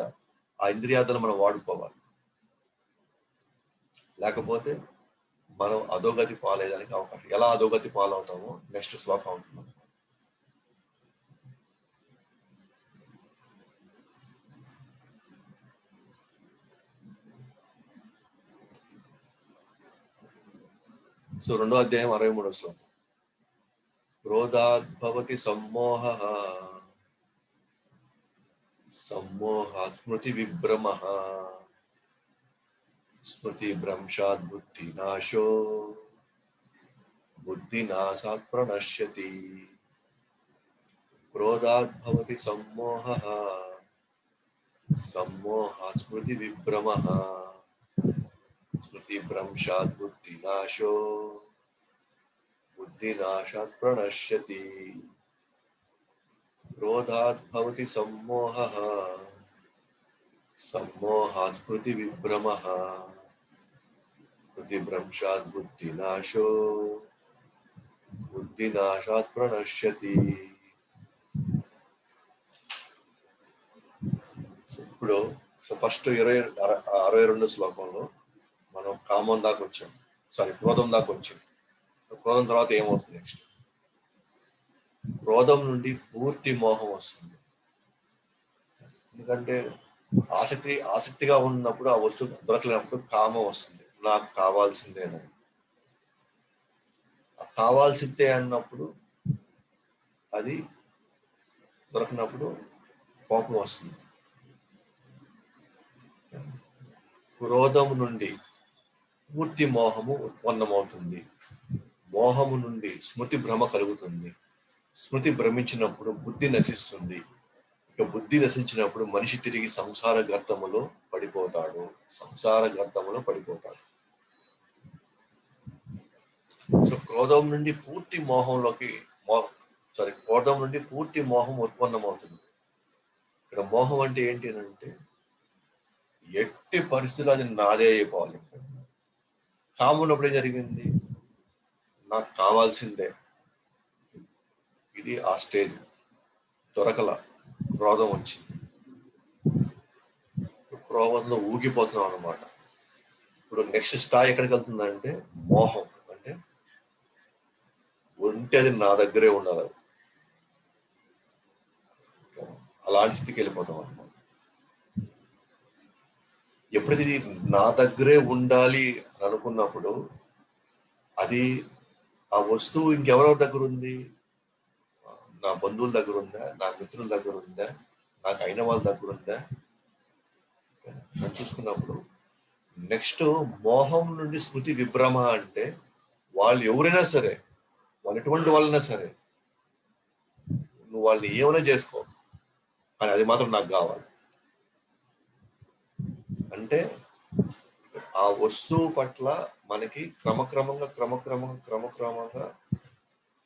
ఆ ఇంద్రియార్థాలు మనం వాడుకోవాలి. లేకపోతే మనం అధోగతి పాలయ్యేదానికి అవకాశం. ఎలా అధోగతి పాలవుతామో నెక్స్ట్ శ్లోకం ఉంటుంది. సో 2వ అధ్యాయం 63వ శ్లోకం. క్రోధాద్భవతి సమ్మోహః, సమ్మోహాత్ స్మృతి విభ్రమః, స్మృతి భ్రంశాత్ బుద్ధినాశో, బుద్ధినాశాత్ ప్రణశ్యతి. క్రోధాద్భవతి సమ్మోహః, సమ్మోహాత్ స్మృతి విభ్రమః, స్మృతి భ్రంశాత్ బుద్ధినాశో, బుద్ధినాశాత్ ప్రణశ్యతి. క్రోధాద్భవతి సమ్మోహః, సమ్మోహాత్ స్మృతి విభ్రమః, స్మృతి భ్రంశాత్ బుద్ధినాశో, బుద్ధినాశాత్ ప్రణశ్యతి. ఇప్పుడు ఫస్ట్ 62 శ్లోకంలో మనం కామం దాకా వచ్చాం, క్రోధం దాకా వచ్చాం. క్రోధం తర్వాత ఏమవుతుంది? నెక్స్ట్ క్రోధం నుండి పూర్తి మోహం వస్తుంది. ఎందుకంటే ఆసక్తిగా ఉన్నప్పుడు ఆ వస్తువు దొరకలేనప్పుడు కామం వస్తుంది, నాకు కావాల్సిందేనని. కావాల్సిందే అన్నప్పుడు అది దొరకనప్పుడు కోపం వస్తుంది. క్రోధం నుండి పూర్తి మోహము ఉత్పన్నమవుతుంది. మోహము నుండి స్మృతి భ్రమ కలుగుతుంది. స్మృతి భ్రమించినప్పుడు బుద్ధి నశిస్తుంది. ఇక బుద్ధి నశించినప్పుడు మనిషి తిరిగి సంసార గర్తములో పడిపోతాడు. సో క్రోధం నుండి పూర్తి మోహం ఉత్పన్నమవుతుంది. ఇక్కడ మోహం అంటే ఏంటి అంటే ఎట్టి పరిస్థితుల్లో అది నాదే అయిపోవాలి. కామం ఉన్నప్పుడు ఏం జరిగింది? నాకు కావాల్సిందే, ఇది ఆ స్టేజ్. దొరకల, క్రోధం వచ్చింది, క్రోధంలో ఊగిపోతున్నాం అనమాట. ఇప్పుడు నెక్స్ట్ స్థాయి ఎక్కడికి వెళ్తుందంటే మోహం. అంటే ఉంటే అది నా దగ్గరే ఉండాలి, అలాంటి స్థితికి వెళ్ళిపోతాం అనమాట. ఎప్పుడైతే ఇది నా దగ్గరే ఉండాలి అని అనుకున్నప్పుడు అది ఆ వస్తువు ఇంకెవరెవరి దగ్గర ఉంది, నా బంధువుల దగ్గర ఉందా, నా మిత్రుల దగ్గర ఉందా, నాకు అయిన వాళ్ళ దగ్గర ఉందా అని చూసుకున్నప్పుడు నెక్స్ట్ మోహం నుండి స్మృతి విభ్రమ అంటే వాళ్ళు ఎవరైనా సరే, వాళ్ళు ఎటువంటి వాళ్ళైనా సరే, నువ్వు వాళ్ళని ఏమైనా చేసుకో కానీ అది మాత్రం నాకు కావాలి. అంటే ఆ వస్తువు పట్ల మనకి క్రమక్రమంగా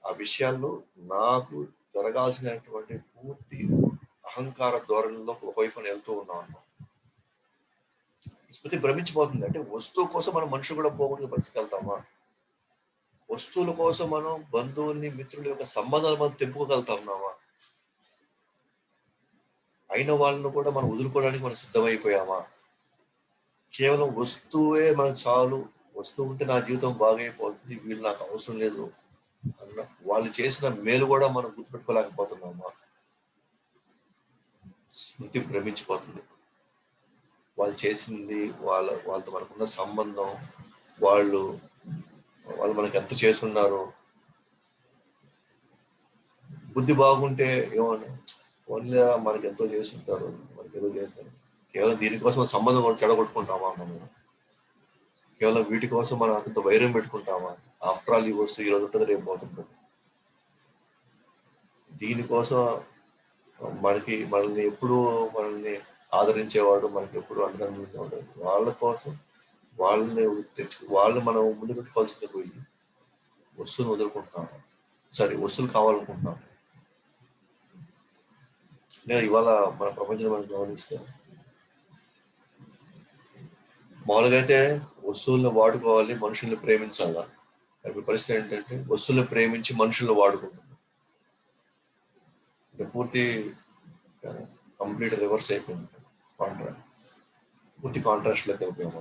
ఆ విషయాల్లో నాకు జరగాల్సినటువంటి పూర్తి అహంకార ధోరణిలో ఒకవైపున వెళ్తూ ఉన్నాం అన్నమాట. స్మృతి భ్రమించిపోతుంది. అంటే వస్తువు కోసం మనం మనుషులు కూడా పోగొట్టుకు పరిస్థితికెళ్తామా? వస్తువుల కోసం మనం బంధువుల్ని, మిత్రుల యొక్క సంబంధాలు మనం తెంపుకోగలుగుతామా? అయిన వాళ్ళను కూడా మనం వదులుకోవడానికి మనం సిద్ధమైపోయామా? కేవలం వస్తువే మనకు చాలు, వస్తువు ఉంటే నా జీవితం బాగైపోతుంది, వీళ్ళు నాకు అవసరం లేదు అన్న వాళ్ళు చేసిన మేలు కూడా మనం గుర్తుపెట్టుకోలేకపోతున్నామా? స్మృతి భ్రమించిపోతుంది. వాళ్ళు చేసింది, వాళ్ళతో మనకున్న సంబంధం, వాళ్ళు మనకి ఎంత చేస్తున్నారు, బుద్ధి బాగుంటే ఏమని ఓన్లీ మనకి ఎంతో చేస్తుంటారు, మనకి ఏదో చేస్తారు, కేవలం దీనికోసం సంబంధం కూడా చెడగొట్టుకుంటామా? మనం కేవలం వీటి కోసం మనం అంత వైరం పెట్టుకుంటామా? ఆఫ్టర్ ఆల్ ఈ వస్తువు ఈరోజు ఉంటుంది, రేపు పోతుంటుంది. దీనికోసం మనల్ని ఎప్పుడు ఆదరించేవాడు, మనకి ఎప్పుడు అండగా వాళ్ళ కోసం వాళ్ళు మనం ముందు పెట్టుకోవాల్సింది పోయి వస్తువులు వదులుకుంటున్నాము. వస్తువులు కావాలనుకుంటున్నాము. నేను ఇవాళ మన ప్రపంచం మనం గమనిస్తే మామూలుగా అయితే వస్తువులను వాడుకోవాలి, మనుషుల్ని ప్రేమించాలా. ఇప్పుడు పరిస్థితి ఏంటంటే వస్తువులను ప్రేమించి మనుషులను వాడుకుంటున్నాం. అంటే పూర్తి కంప్లీట్ రివర్స్ అయిపోయింది. పూర్తి కాంట్రాస్ట్ లోకి అయిపోయాం.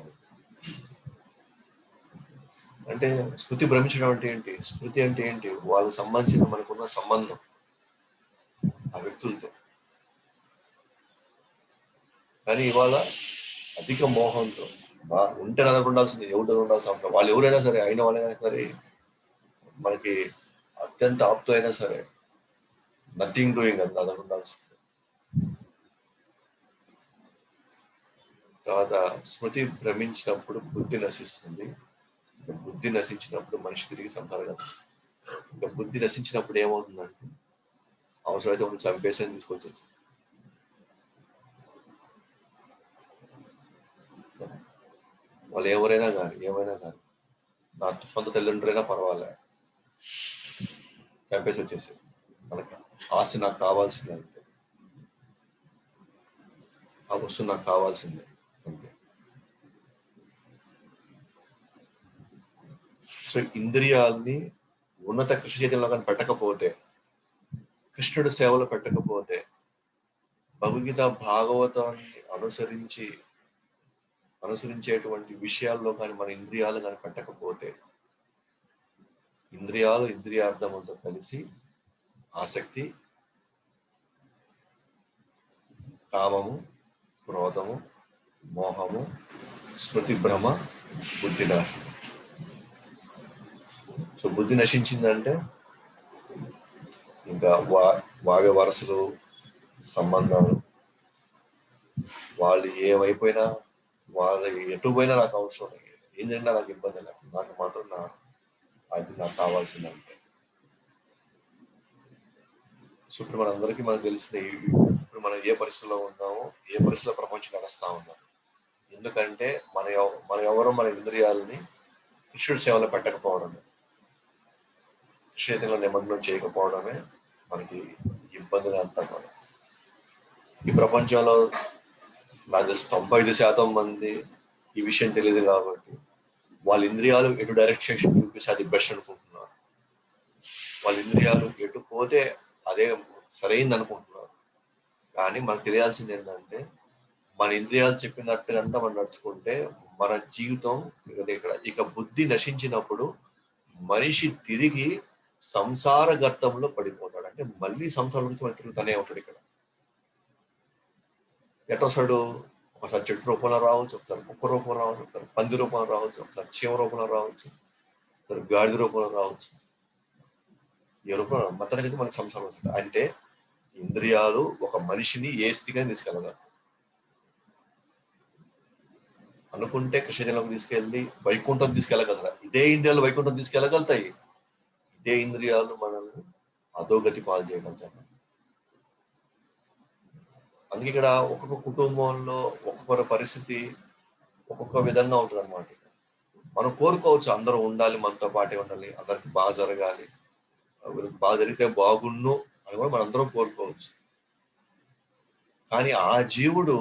అంటే స్మృతి భ్రమించడం అంటే ఏంటి? స్మృతి అంటే ఏంటి? వాళ్ళకి సంబంధించిన మనకున్న సంబంధం ఆ వ్యక్తులతో. కానీ ఇవాళ అధిక మోహంతో ఉంటే నా దగ్గర ఉండాల్సింది, ఎవరి దగ్గర ఉండాల్సిన అవసరం, వాళ్ళు ఎవరైనా సరే, అయిన వాళ్ళైనా సరే, మనకి అత్యంత ఆప్తో అయినా సరే, నథింగ్ డూయింగ్ అది నా దగ్గర ఉండాల్సింది. తర్వాత స్మృతి భ్రమించినప్పుడు బుద్ధి నశిస్తుంది. బుద్ధి నశించినప్పుడు మనిషి తిరిగి సంతానం. ఇంకా బుద్ధి నశించినప్పుడు ఏమవుతుందంటే అవసరమైతే మనం చంపేసి తీసుకొచ్చేసి వాళ్ళు ఎవరైనా కానీ ఏమైనా కానీ, నా సొంత తల్లిదండ్రులైనా పర్వాలే, చంపేసి వచ్చేసి మనకి ఆస్తి నాకు కావాల్సిందే, అంతే, ఆ వస్తువు నాకు కావాల్సిందే అంతే. సో ఇంద్రియాలని ఉన్నత కృష్ణ చైతన్యంలో కానీ పెట్టకపోతే, కృష్ణుడి సేవలో పెట్టకపోతే, భగవద్గీత భాగవతాన్ని అనుసరించేటువంటి విషయాల్లో కానీ మన ఇంద్రియాలు కానీ పెట్టకపోతే, ఇంద్రియాలు ఇంద్రియార్థములతో కలిసి ఆసక్తి, కామము, క్రోధము, మోహము, స్మృతి భ్రమ, బుద్ధి నాశనం. సో బుద్ధి నశించిందంటే ఇంకా వావ్య వరసలు, సంబంధాలు, వాళ్ళు ఏమైపోయినా, వాళ్ళు ఎటు పోయినా నాకు అవసరం లేదు, ఏం జరిగినా నాకు ఇబ్బంది లేదు, నాకు మాత్రం అది నాకు కావాల్సిందంటే. సో ఇప్పుడు మనందరికీ మనకు తెలిసిన ఇప్పుడు మనం ఏ పరిస్థితిలో ఉన్నామో, ఏ పరిస్థితిలో ప్రపంచం నడుస్తా ఉన్నాం, ఎందుకంటే మన ఎవరో మన ఇంద్రియాలని కృష్ణుడి సేవలో పెట్టకపోవడమే, కృష్ణలో నిమగ్నం చేయకపోవడమే మనకి ఇబ్బందిని అంతా కూడా. ఈ ప్రపంచంలో నాకు తెలిసి 95% మంది ఈ విషయం తెలియదు కాబట్టి వాళ్ళ ఇంద్రియాలు ఎటు డైరెక్షన్ చూపిస్తే అది బెస్ట్ అనుకుంటున్నారు. వాళ్ళ ఇంద్రియాలు ఎటు పోతే అదే సరైంది అనుకుంటున్నారు. కానీ మనకు తెలియాల్సింది ఏంటంటే మన ఇంద్రియాలు చెప్పినట్టుగా మనం నడుచుకుంటే మన జీవితం ఇక బుద్ధి నశించినప్పుడు మనిషి తిరిగి సంసార గర్తంలో పడిపోతాడు. అంటే మళ్ళీ సంసారం నుంచి మనం తిరుగుతూనే ఉంటాడు. ఇక్కడ ఎటొస్తాడు? ఒకసారి చెట్టు రూపంలో రావచ్చు, ఒకసారి కుక్క రూపంలో రావచ్చు, ఒకసారి పంది రూపంలో రావచ్చు, ఒకసారి చీమ రూపంలో రావచ్చు, ఒకసారి గాడిద రూపంలో రావచ్చు. ఏ రూపంలో మొత్తానికి మనకి సంసారం వస్తుంది. అంటే ఇంద్రియాలు ఒక మనిషిని ఏ స్థితిగా తీసుకెళ్ళగలరు. అనుకుంటే కృష్ణజలంలోకి తీసుకెళ్ళి వైకుంఠం తీసుకెళ్ళగలరా? ఇదే ఇంద్రియాలు వైకుంఠం తీసుకెళ్ళగలుగుతాయి. ఇదే ఇంద్రియాలు మనల్ని అధోగతి పాలు చేయగలుగుతాయి. అందుకే ఇక్కడ ఒక్కొక్క కుటుంబంలో ఒక్కొక్క పరిస్థితి ఒక్కొక్క విధంగా ఉంటుంది అన్నమాట. మనం కోరుకోవచ్చు అందరూ ఉండాలి, మనతో పాటే ఉండాలి, అందరికి బాగా జరగాలి, బాగా జరిగితే బాగుండు అని కూడా మనందరం కోరుకోవచ్చు. కానీ ఆ జీవుడు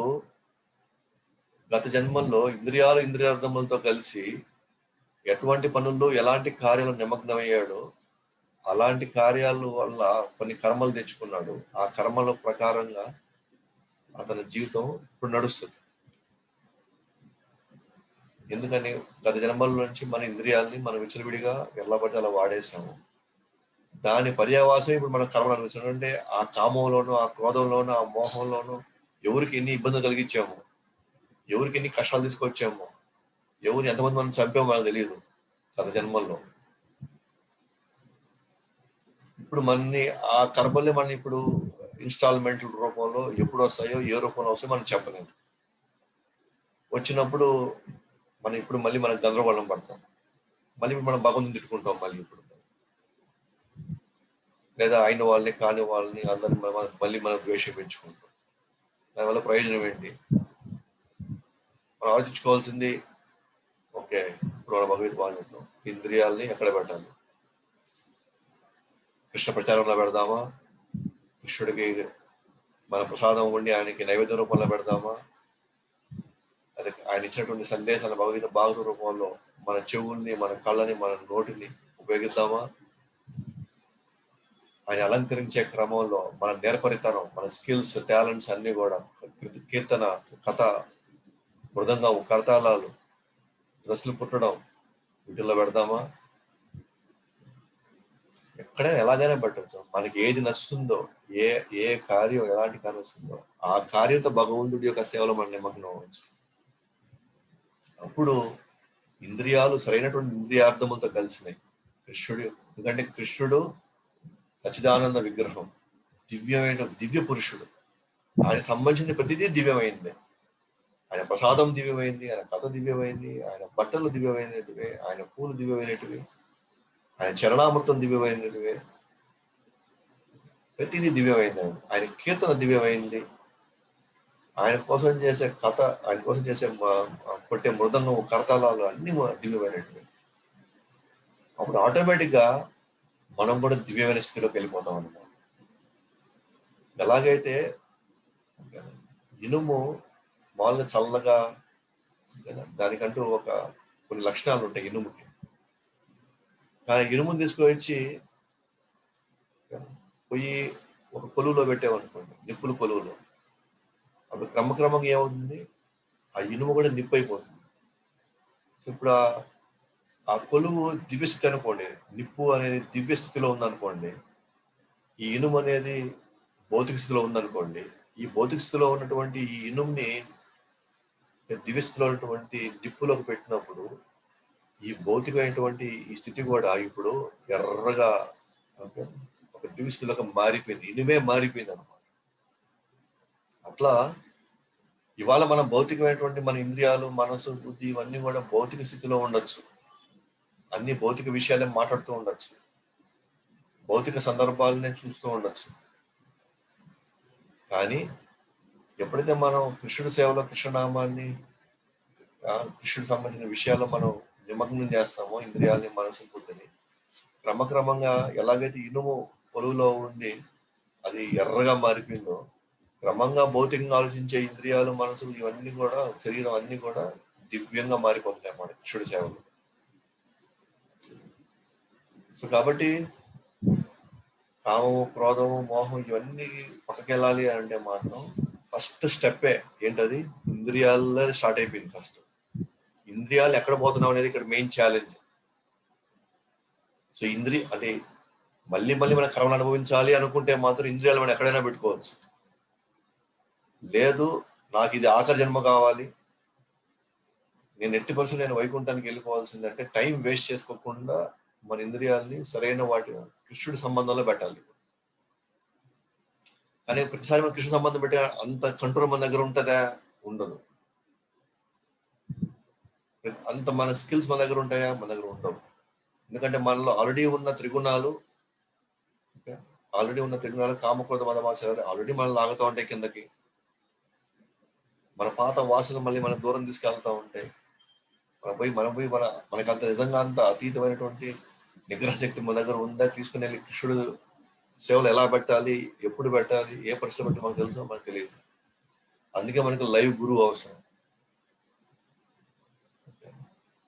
గత జన్మల్లో ఇంద్రియార్థములతో కలిసి ఎటువంటి పనుల్లో ఎలాంటి కార్యాలు నిమగ్నమయ్యాడో అలాంటి కార్యాల వల్ల కొన్ని కర్మలు తెచ్చుకున్నాడు. ఆ కర్మల ప్రకారంగా అతని జీవితం ఇప్పుడు నడుస్తుంది. ఎందుకని గత జన్మల నుంచి మన ఇంద్రియాలని మనం విచ్చలవిడిగా ఎల్లబట్టి అలా వాడేసాము. దాని పర్యావాసం ఇప్పుడు మనం కర్మలు అనుభవించాం. అంటే ఆ కామంలోనూ, ఆ క్రోధంలోనూ, ఆ మోహంలోనూ ఎవరికి ఎన్ని ఇబ్బందులు కలిగించాము, ఎవరికి ఎన్ని కష్టాలు తీసుకొచ్చాము, ఎవరు ఎంతమంది మనం చంపామో మనకు తెలియదు గత జన్మల్లో. ఇప్పుడు మనని ఆ కర్మల్ని మనం ఇప్పుడు ఇన్స్టాల్మెంట్ రూపంలో ఎప్పుడు వస్తాయో, ఏ రూపంలో వస్తాయో మనం చెప్పలేము. వచ్చినప్పుడు మనం ఇప్పుడు మళ్ళీ మనం గందరగోళం పడతాం. మళ్ళీ ఇప్పుడు మనం భగవంతుని తిట్టుకుంటాం. మళ్ళీ ఇప్పుడు లేదా అయిన వాళ్ళని కాని వాళ్ళని అందరిని మళ్ళీ మనం ద్వేషం పెంచుకుంటాం. దానివల్ల ప్రయోజనం ఏంటి? మనం ఆలోచించుకోవాల్సింది, ఓకే ఇప్పుడు మన భగవద్గీత చెప్తాం, ఇంద్రియాలని ఎక్కడ పెట్టాలి? కృష్ణ ప్రచారంలో పెడదామా? కృష్ణుడికి మన ప్రసాదం ఉండి ఆయనకి నైవేద్య రూపంలో పెడదామా? అదే ఆయన ఇచ్చినటువంటి సందేశాల భగవద్గీత భాగవత రూపంలో మన చెవుల్ని, మన కళ్ళని, మన నోటిని ఉపయోగిద్దామా? ఆయన అలంకరించే క్రమంలో మన నేర్పరితనం, మన స్కిల్స్, టాలెంట్స్ అన్ని కూడా కీర్తన, కథ, మృదంగం, కరతాళాలు, డ్రెస్సులు పుట్టడం వీటిల్లో పెడదామా? ఎక్కడైనా ఎలాగైనా పెట్టచ్చు. మనకి ఏది నచ్చుతుందో, ఏ కార్యం ఎలాంటి కార్యం వస్తుందో ఆ కార్యంతో భగవంతుడి యొక్క సేవలో మనం నిమగ్నం అవ్వచ్చు. అప్పుడు ఇంద్రియాలు సరైనటువంటి ఇంద్రియార్థములతో కలిసినాయి. కృష్ణుడు, ఎందుకంటే కృష్ణుడు సచ్చిదానంద విగ్రహం, దివ్య పురుషుడు. ఆయన సంబంధించిన ప్రతిదీ దివ్యమైంది. ఆయన ప్రసాదం దివ్యమైంది, ఆయన కథ దివ్యమైంది, ఆయన బట్టలు దివ్యమైనటివే, ఆయన పూలు దివ్యమైనటివి, ఆయన చరణామృతం దివ్యమైనటివే, ప్రతిదీ దివ్యమైంది. ఆయన కీర్తన దివ్యమైంది, ఆయన కోసం చేసే కథ, ఆయన కోసం చేసే కొట్టే మృదంగం, కరతాళాలు అన్ని దివ్యమైనటివి. అప్పుడు ఆటోమేటిక్ గా మనం కూడా దివ్యమైన స్థితిలోకి వెళ్ళిపోతాం అన్నమాట. ఎలాగైతే ఇనుము మామూలుగా చల్లగా, దానికంటూ కొన్ని లక్షణాలు ఉంటాయి ఇనుముకి. కానీ ఇనుముని తీసుకొచ్చి పోయి ఒక కొలువులో పెట్టామనుకోండి, నిప్పులు కొలువులో, అప్పుడు క్రమక్రమంగా ఏమవుతుంది, ఆ ఇనుము కూడా నిప్పు అయిపోతుంది. సో ఇప్పుడు ఆ కొలువు దివ్యస్థితి అనుకోండి, నిప్పు అనేది దివ్య స్థితిలో ఉందనుకోండి, ఈ ఇనుము అనేది భౌతిక స్థితిలో ఉందనుకోండి, ఈ భౌతిక స్థితిలో ఉన్నటువంటి ఈ ఇనుముని దివ్య స్థితిలో ఉన్నటువంటి నిప్పులోకి పెట్టినప్పుడు ఈ భౌతికమైనటువంటి ఈ స్థితి కూడా ఇప్పుడు ఎర్రగా ఒక దివ్య స్థితిలోకి మారిపోయింది, ఇనుమే మారిపోయింది అనమాట. అట్లా ఇవాళ మన భౌతికమైనటువంటి మన ఇంద్రియాలు, మనసు, బుద్ధి ఇవన్నీ కూడా భౌతిక స్థితిలో ఉండొచ్చు, అన్ని భౌతిక విషయాలే మాట్లాడుతూ ఉండొచ్చు, భౌతిక సందర్భాలనే చూస్తూ ఉండొచ్చు. కానీ ఎప్పుడైతే మనం కృష్ణుడి సేవలో, కృష్ణనామాన్ని, కృష్ణుడికి సంబంధించిన విషయాల్లో మనం నిమగ్నం చేస్తామో ఇంద్రియాలని, మనసు, బుద్ధిని, క్రమక్రమంగా ఎలాగైతే ఇనుము పొలువులో ఉండి అది ఎర్రగా మారిపోయిందో, క్రమంగా భౌతికంగా ఆలోచించే ఇంద్రియాలు, మనసు, ఇవన్నీ కూడా, శరీరం అన్ని కూడా దివ్యంగా మారిపోతున్నాయి అన్నమాట కృష్ణుడి సేవలు. సో కాబట్టి కామము, క్రోధము, మోహం ఇవన్నీ పక్కకెళ్ళాలి అంటే మాత్రం ఫస్ట్ స్టెప్పే ఏంటది? ఇంద్రియాల్లో స్టార్ట్ అయిపోయింది ఫస్ట్. ఇంద్రియాలు ఎక్కడ పోతున్నాం అనేది ఇక్కడ మెయిన్ ఛాలెంజ్. సో అంటే మళ్ళీ మన కర్మను అనుభవించాలి అనుకుంటే మాత్రం ఇంద్రియాలు మనం ఎక్కడైనా పెట్టుకోవచ్చు. లేదు నాకు ఇది ఆఖరి జన్మ కావాలి, నేను 80% నేను వైకుంఠానికి వెళ్ళిపోవాల్సిందంటే టైం వేస్ట్ చేసుకోకుండా మన ఇంద్రియాలని సరైన వాటి కృష్ణుడి సంబంధంలో పెట్టాలి. కానీ ప్రతిసారి మన కృష్ణ సంబంధం పెట్టి అంత కంట్రోల్ మన దగ్గర ఉంటుందా? ఉండదు. అంత మన స్కిల్స్ మన దగ్గర ఉంటాయా? మన దగ్గర ఉండవు. ఎందుకంటే మనలో ఆల్రెడీ ఉన్న త్రిగుణాలు కామక్రోధ మదమాత్సర్యాలు ఆల్రెడీ మనం లాగుతూ ఉంటాయి కిందకి. మన పాత వాసన మళ్ళీ మనం దూరం తీసుకెళ్తా ఉంటాయి. మనకి అంత నిజంగా అంత అతీతమైనటువంటి నిగ్రహ శక్తి మన దగ్గర ఉందా? తీసుకుని వెళ్ళి కృష్ణుడు సేవలు ఎలా పెట్టాలి, ఎప్పుడు పెట్టాలి, ఏ పరిస్థితి బట్టి మనకు తెలుసో మనకు తెలియదు. అందుకే మనకి లైవ్ గురువు అవసరం.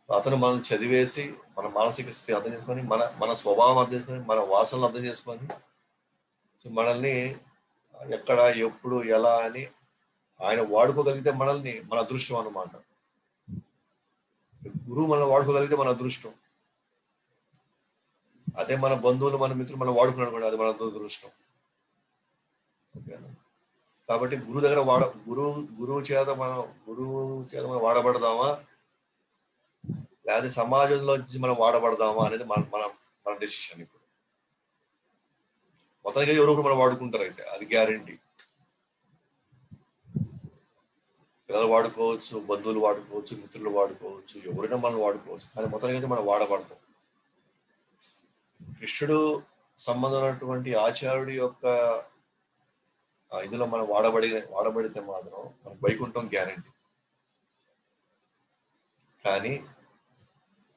అతను మనం చదివేసి మన మానసిక స్థితి అర్థం చేసుకొని మన స్వభావం అర్థం చేసుకొని మన వాసనలు అర్థం చేసుకొని మనల్ని ఎక్కడ ఎప్పుడు ఎలా అని ఆయన వాడుకోగలిగితే మనల్ని మన అదృష్టం అన్నమాట. గురువు మనం వాడుకోగలిగితే మన అదృష్టం. అదే మన బంధువులు మన మిత్రులు మనం వాడుకున్నాడు కూడా అది మన దురదృష్టం. కాబట్టి గురువు చేత మనం వాడబడదామా, లేదా సమాజంలో మనం వాడబడదామా అనేది మన డెసిషన్. ఇప్పుడు మొత్తానికి ఎవరో ఒకరు మనం వాడుకుంటారు, అయితే అది గ్యారంటీ. పిల్లలు వాడుకోవచ్చు, బంధువులు వాడుకోవచ్చు, మిత్రులు వాడుకోవచ్చు, ఎవరైనా మనం వాడుకోవచ్చు, కానీ మొత్తానికి అయితే మనం వాడబడతాం. కృష్ణుడు సంబంధమైనటువంటి ఆచార్యుడి యొక్క ఇందులో మనం వాడబడితే మాత్రం మనం వైకుంఠం గ్యారంటీ. కానీ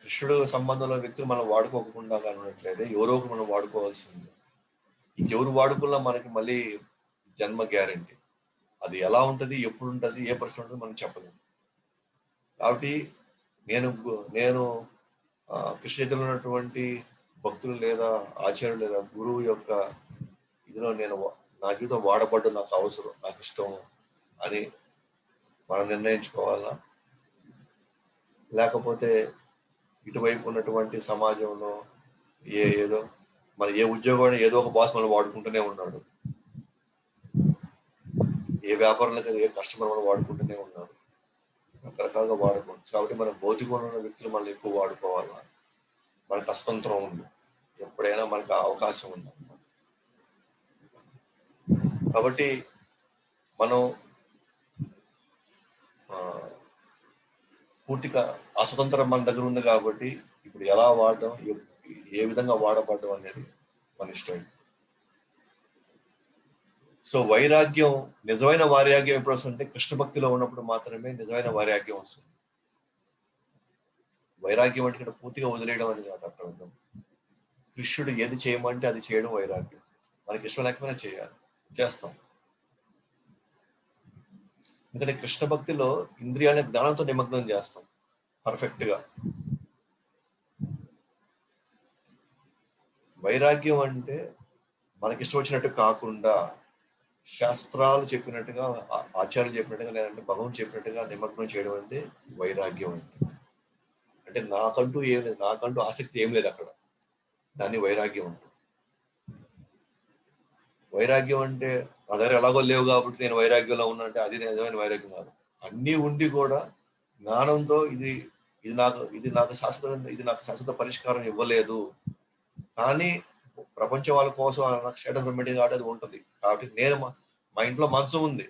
కృష్ణుడు సంబంధంలో వ్యక్తులు మనం వాడుకోకుండా కానున్నట్లయితే ఎవరో ఒకరు మనం వాడుకోవాల్సింది. ఇంకెవరు వాడుకున్నా మనకి మళ్ళీ జన్మ గ్యారంటీ. అది ఎలా ఉంటుంది, ఎప్పుడు ఉంటుంది, ఏ పరిస్థితి ఉంటుంది మనం చెప్పలేము. కాబట్టి నేను కృష్ణ చైతన్యంలో ఉన్నటువంటి భక్తులు లేదా ఆచార్యులు లేదా గురువు యొక్క ఇదిలో నా జీవితం వాడబడ్డం నాకు అవసరం, నాకు ఇష్టం అని మనం నిర్ణయించుకోవాలా? లేకపోతే ఇటువైపు ఉన్నటువంటి సమాజంలో ఏదో మన ఏ ఉద్యోగం ఏదో ఒక బాస్ మనం వాడుకుంటూనే ఉన్నాడు, ఏ వ్యాపారంలో కదా ఏ కస్టమర్ మనం వాడుకుంటూనే ఉన్నాడు, రకరకాలుగా వాడుకోవచ్చు. కాబట్టి మన భౌతికంలో ఉన్న వ్యక్తులు మనం ఎక్కువ వాడుకోవాలా? మనకు స్వతంత్రం ఉంది, ఎప్పుడైనా మనకు అవకాశం ఉంది. కాబట్టి మనం పూర్తిగా ఆ స్వతంత్రం మన దగ్గర ఉంది. కాబట్టి ఇప్పుడు ఎలా వాడడం, ఏ విధంగా వాడబడడం అనేది మన ఇష్టం. సో వైరాగ్యం, నిజమైన వైరాగ్యం ఎప్పుడు వస్తుందంటే కృష్ణ భక్తిలో ఉన్నప్పుడు మాత్రమే నిజమైన వైరాగ్యం వస్తుంది. వైరాగ్యం అంటే ఇక్కడ పూర్తిగా వదిలేయడం అని కాదు అర్థం. కృష్ణుడు ఏది చేయమంటే అది చేయడం వైరాగ్యం. మనకి ఇష్టం లేకపోయినా చేస్తాం. ఎందుకంటే కృష్ణ భక్తిలో ఇంద్రియాల జ్ఞానంతో నిమగ్నం చేస్తాం పర్ఫెక్ట్ గా. వైరాగ్యం అంటే మనకి ఇష్టం వచ్చినట్టు కాకుండా శాస్త్రాలు చెప్పినట్టుగా, ఆచార్యులు చెప్పినట్టుగా, లేదంటే భగవంతుడు చెప్పినట్టుగా నిమగ్నం చేయడం అంటే వైరాగ్యం అంటే నాకంటూ ఏం లేదు, నాకంటూ ఆసక్తి ఏం లేదు అక్కడ, దాన్ని వైరాగ్యం అంటారు. వైరాగ్యం అంటే నా దగ్గర ఎలాగో లేవు కాబట్టి నేను వైరాగ్యంలో ఉన్నా అంటే అది నిజమైన వైరాగ్యం కాదు. అన్నీ ఉండి కూడా జ్ఞానంతో ఇది నాకు శాశ్వత పరిష్కారం ఇవ్వలేదు, కానీ ప్రపంచం వాళ్ళ కోసం నాకు స్టేటస్ మెయింటైన్ కాబట్టి అది ఉంటుంది. కాబట్టి మా ఇంట్లో మంచం ఉంది,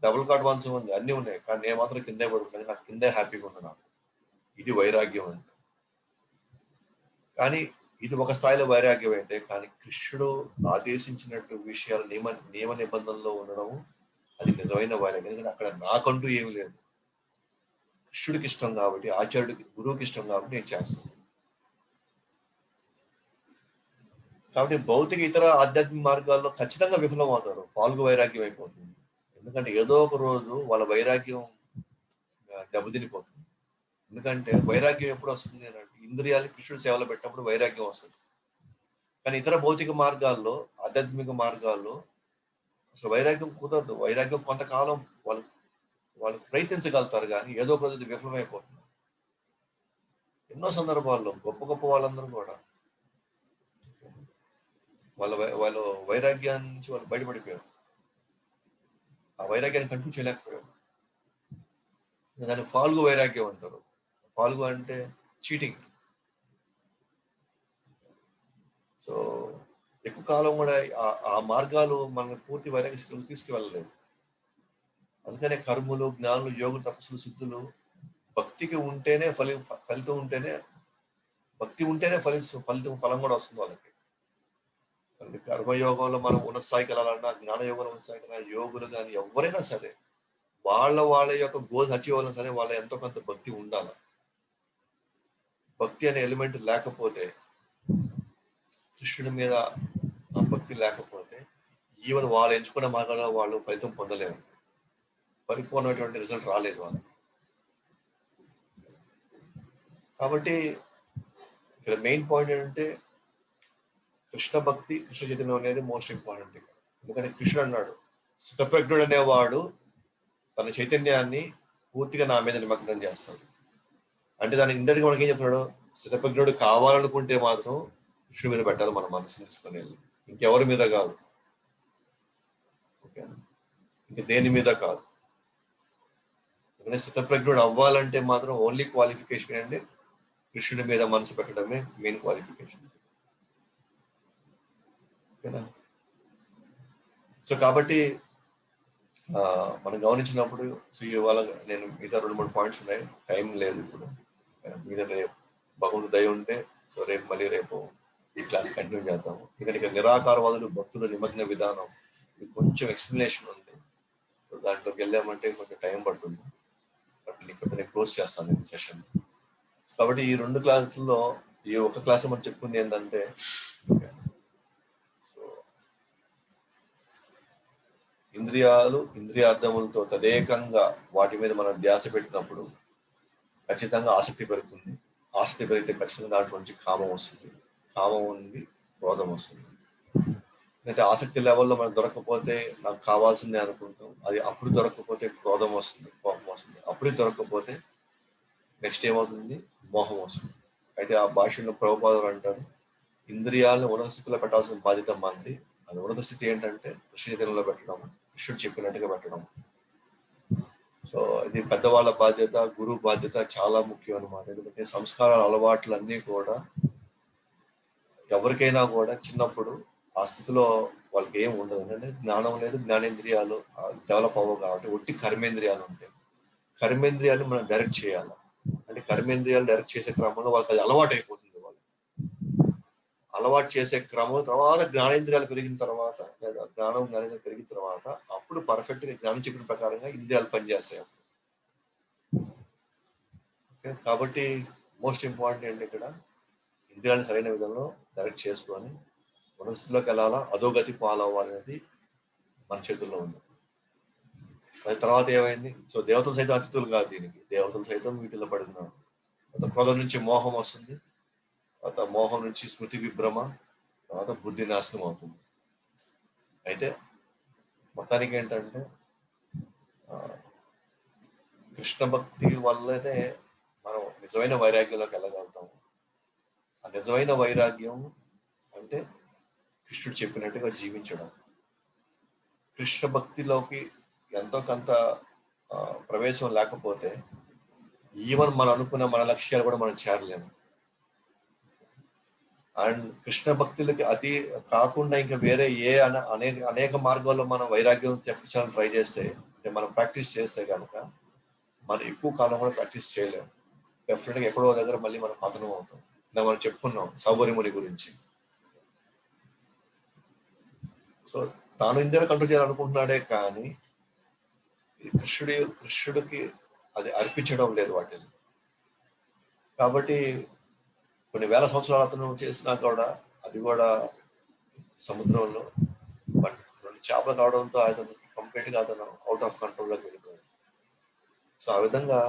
డబుల్ కాట్ మంచం ఉంది, అన్నీ ఉన్నాయి, కానీ నేను మాత్రం కిందే పడుతున్నాను, నాకు కిందే హ్యాపీగా ఉన్నాను. ఇది వైరాగ్యం అంటే. కానీ ఇది ఒక స్థాయిలో వైరాగ్యం అయితే, కానీ కృష్ణుడు ఆదేశించినట్టు విషయాలు నియమ నిబంధనలో ఉండడం అది నిజమైన వైరాగ్యం. ఎందుకంటే అక్కడ నాకంటూ ఏమి లేదు, కృష్ణుడికి ఇష్టం కాబట్టి, ఆచార్యుడికి గురువుకి ఇష్టం కాబట్టి నేను చేస్తాను. కాబట్టి భౌతిక ఇతర ఆధ్యాత్మిక మార్గాల్లో ఖచ్చితంగా విఫలం అవుతారు, పాల్గొ వైరాగ్యం అయిపోతుంది. ఎందుకంటే ఏదో ఒక రోజు వాళ్ళ వైరాగ్యం దెబ్బతినిపోతుంది. ఎందుకంటే వైరాగ్యం ఎప్పుడు వస్తుంది అంటే ఇంద్రియాలు కృష్ణుడి సేవలో పెట్టినప్పుడు వైరాగ్యం వస్తుంది. కానీ ఇతర భౌతిక మార్గాల్లో, ఆధ్యాత్మిక మార్గాల్లో అసలు వైరాగ్యం కుదరదు. వైరాగ్యం కొంతకాలం వాళ్ళు వాళ్ళు ప్రయత్నించగలుగుతారు కానీ ఏదో ఒక రోజు విఫలమైపోతుంది. ఎన్నో సందర్భాల్లో గొప్ప గొప్ప వాళ్ళందరూ కూడా వాళ్ళ వైరాగ్యాన్ని నుంచి వాళ్ళు బయటపడిపోయారు. ఆ వైరాగ్యాన్ని కంటిన్యూ చేయలేకపోయారు. దాన్ని ఫాల్గు వైరాగ్యం అంటారు. ఫాల్గు అంటే చీటింగ్. సో ఎక్కువ కాలం కూడా ఆ మార్గాలు మన పూర్తి వైరాగ్య స్థితిలో తీసుకువెళ్ళలేదు. అందుకనే కర్ములు, జ్ఞానులు, యోగులు, తపస్సులు, సిద్ధులు భక్తికి ఉంటేనే ఫలితం ఉంటేనే, భక్తి ఉంటేనే ఫలం కూడా వస్తుంది వాళ్ళకి. కర్మయోగంలో మనం ఉన్నత స్థాయికి వెళ్ళాలన్నా, జ్ఞానయోగంలో ఉన్నత స్థాయికి వెళ్ళాలన్నా, యోగులు కానీ ఎవరైనా సరే వాళ్ళ యొక్క గోల్ అచీవ్ అవ్వాలన్నా సరే వాళ్ళ ఎంతో కొంత భక్తి ఉండాలి. భక్తి అనే ఎలిమెంట్ లేకపోతే, కృష్ణుడి మీద భక్తి లేకపోతే ఈవెన్ వాళ్ళు ఎంచుకున్న మార్గంలో వాళ్ళు ఫలితం పొందలేరు. పరిపూర్ణమైనటువంటి రిజల్ట్ రాలేదు వాళ్ళకి. కాబట్టి ఇక్కడ మెయిన్ పాయింట్ ఏంటంటే కృష్ణ భక్తి, కృష్ణ చైతన్యం అనేది మోస్ట్ ఇంపార్టెంట్. ఎందుకంటే కృష్ణుడు అన్నాడు, స్థితప్రజ్ఞుడు అనేవాడు తన చైతన్యాన్ని పూర్తిగా నా మీద నిమగ్నం చేస్తాడు. అంటే దాని ఇండైరెక్ట్గా మనకి ఏం చెప్తున్నాడు, స్థితప్రజ్ఞుడు కావాలనుకుంటే మాత్రం కృష్ణుడి మీద పెట్టాలి మన మనసుని తీసుకుని వెళ్ళి, ఇంకెవరి మీద కాదు. ఓకే, ఇంక దేని మీద కాదు. స్థితప్రజ్ఞుడు అవ్వాలంటే మాత్రం ఓన్లీ క్వాలిఫికేషన్ అంటే కృష్ణుడి మీద మనసు పెట్టడమే మెయిన్ క్వాలిఫికేషన్. ఓకేనా? సో కాబట్టి మనం గమనించినప్పుడు ఇవాళ నేను మిగతా 2-3 పాయింట్స్ ఉన్నాయి, టైం లేదు ఇప్పుడు. మీద రేపు భగవంతుడు దయ ఉంటే రేపు మళ్ళీ ఈ క్లాస్ కంటిన్యూ చేద్దాము. ఇక్కడ నిరాకారవాదులు భక్తుల నిమగ్న విధానం కొంచెం ఎక్స్ప్లెనేషన్ ఉంది. దాంట్లోకి వెళ్ళామంటే కొంచెం టైం పడుతుంది. బట్ ఇక్కడ నేను క్లోజ్ చేస్తాను ఈ సెషన్. కాబట్టి ఈ 2 క్లాసుల్లో ఈ ఒక క్లాస్ మనం చెప్పుకుంది ఏంటంటే, ఇంద్రియాలు, ఇంద్రియార్థములతో తదేకంగా వాటి మీద మనం ధ్యాస పెట్టినప్పుడు ఖచ్చితంగా ఆసక్తి పెరుగుతుంది. ఆసక్తి పెరిగితే ఖచ్చితంగా దాంట్లో నుంచి కామం వస్తుంది. కామం నుండి క్రోధం వస్తుంది. అంటే ఆసక్తి లెవెల్లో మనకు దొరకకపోతే నాకు కావాల్సిందే అనుకుంటాం. అది అప్పుడు దొరకకపోతే క్రోధం వస్తుంది, కోపం వస్తుంది. అప్పుడు దొరకకపోతే నెక్స్ట్ ఏమవుతుంది, మోహం వస్తుంది. అయితే ఆ భాషలో ప్రభుపాదులు అంటారు, ఇంద్రియాలను ఉన్నత స్థితిలో పెట్టాల్సిన బాధ్యత మంది. అది ఉన్నత స్థితి ఏంటంటే కృష్ణచైతన్యంలో పెట్టడం, కృష్ణుడు చెప్పినట్టుగా పెట్టడం. సో ఇది పెద్దవాళ్ళ బాధ్యత, గురువు బాధ్యత చాలా ముఖ్యం అనమాట. ఎందుకంటే సంస్కారాల అలవాట్లు అన్నీ కూడా ఎవరికైనా కూడా చిన్నప్పుడు ఆ స్థితిలో వాళ్ళకి ఏం ఉండదు. ఎందుకంటే జ్ఞానం లేదు, జ్ఞానేంద్రియాలు డెవలప్ అవ్వవు కాబట్టి ఒట్టి కర్మేంద్రియాలు ఉంటాయి. కర్మేంద్రియాలు మనం డైరెక్ట్ చేయాలి. అంటే కర్మేంద్రియాలు డైరెక్ట్ చేసే క్రమంలో వాళ్ళకి అది అలవాటు అయిపోతుంది. వాళ్ళు అలవాటు చేసే క్రమం తర్వాత జ్ఞానేంద్రియాలు పెరిగిన తర్వాత, లేదా జ్ఞానేంద్రియాలు పెరిగిన తర్వాత అప్పుడు పర్ఫెక్ట్ గా జ్ఞానం చెప్పిన ప్రకారంగా ఇంద్రియాలు పనిచేస్తాయి. కాబట్టి మోస్ట్ ఇంపార్టెంట్ ఏంటి, ఇక్కడ ఇంద్రియాలను సరైన విధంలో డైరెక్ట్ చేసుకొని మనసులోకి వెళ్ళాలా, అధోగతి పాలవ్వాలనేది మన చేతుల్లో ఉంది. దాని తర్వాత ఏమైంది, సో దేవతలు సైతం అతిథులు కాదు దీనికి, దేవతలు సైతం వీటిలో పడుతున్నారు. క్రోధం నుంచి మోహం వస్తుంది, తర్వాత మోహం నుంచి స్మృతి విభ్రమ, తర్వాత బుద్ధి నాశనం అవుతుంది. అయితే మొత్తానికి ఏంటంటే కృష్ణ భక్తి వల్లనే మనం నిజమైన వైరాగ్యంలోకి వెళ్ళగలుగుతాము. ఆ నిజమైన వైరాగ్యం అంటే కృష్ణుడు చెప్పినట్టుగా జీవించడం. కృష్ణ భక్తిలోకి ఎంతో కొంత ప్రవేశం లేకపోతే ఈవెన్ మనం అనుకున్న మన లక్ష్యాలు కూడా మనం చేరలేము. అండ్ కృష్ణ భక్తులకి అది కాకుండా ఇంకా వేరే అనేక మార్గాల్లో మనం వైరాగ్యం తెప్పించాలని ట్రై చేస్తే, అంటే మనం ప్రాక్టీస్ చేస్తే కనుక మనం ఎక్కువ కాలం కూడా ప్రాక్టీస్ చేయలేము. డెఫినెట్గా ఎక్కడో దగ్గర మళ్ళీ మనం పతనం అవుతాం. మనం చెప్పుకున్నాం సౌకర్యముని గురించి. సో తాను ఇంద్రియాలు కంట్రోల్ చేయాలనుకుంటున్నాడే కానీ కృష్ణుడికి అది అర్పించడం లేదు వాటిని. కాబట్టి కొన్ని వేల సంవత్సరాలు అతను చేసినా కూడా అది కూడా సముద్రంలో 2 చేపలు కావడంతో అతను కంప్లీట్ గా అతను అవుట్ ఆఫ్ కంట్రోల్ లోకి వెళ్ళిపోయాడు. సో ఆ విధంగా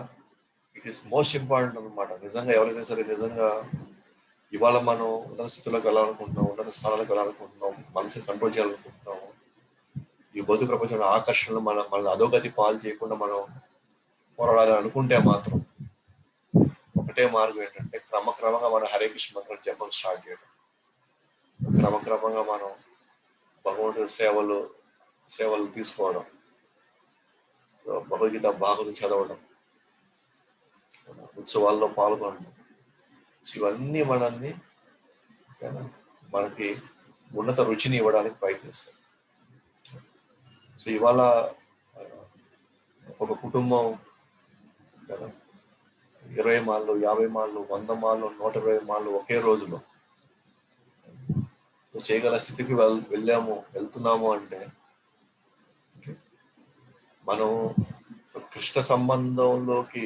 ఇట్ ఈస్ మోస్ట్ ఇంపార్టెంట్ అనమాట. నిజంగా ఎవరైతే సరే నిజంగా ఇవాళ మనం ఉన్నత స్థితిలోకి వెళ్ళాలనుకుంటున్నాం, ఉన్నత స్థానాలకు వెళ్ళాలనుకుంటున్నాం, మనసుని కంట్రోల్ చేయాలనుకుంటున్నాము, ఈ భౌతిక ప్రపంచంలో ఆకర్షణలు మనల్ని అధోగతి పాలు చేయకుండా మనం పోరాడాలని అనుకుంటే మాత్రం ఒకటే మార్గం ఏంటంటే క్రమక్రమంగా మనం హరే కృష్ణ మంత్రం జపం స్టార్ట్ చేయడం. క్రమక్రమంగా మనం భగవంతుడి సేవలు తీసుకోవడం, భగవద్గీత భాగవతం చదవడం, ఉత్సవాల్లో పాల్గొనడం, ఇవన్నీ మనకి ఉన్నత రుచిని ఇవ్వడానికి ప్రయత్నిస్తాయి. సో ఇవాళ ఒక కుటుంబం 20 మాళ్ళు, 50 మాళ్ళు, 100 మాళ్ళు, 120 మాళ్ళు ఒకే రోజులో చేయగల స్థితికి వెళ్తున్నాము అంటే మనం కృష్ణ సంబంధంలోకి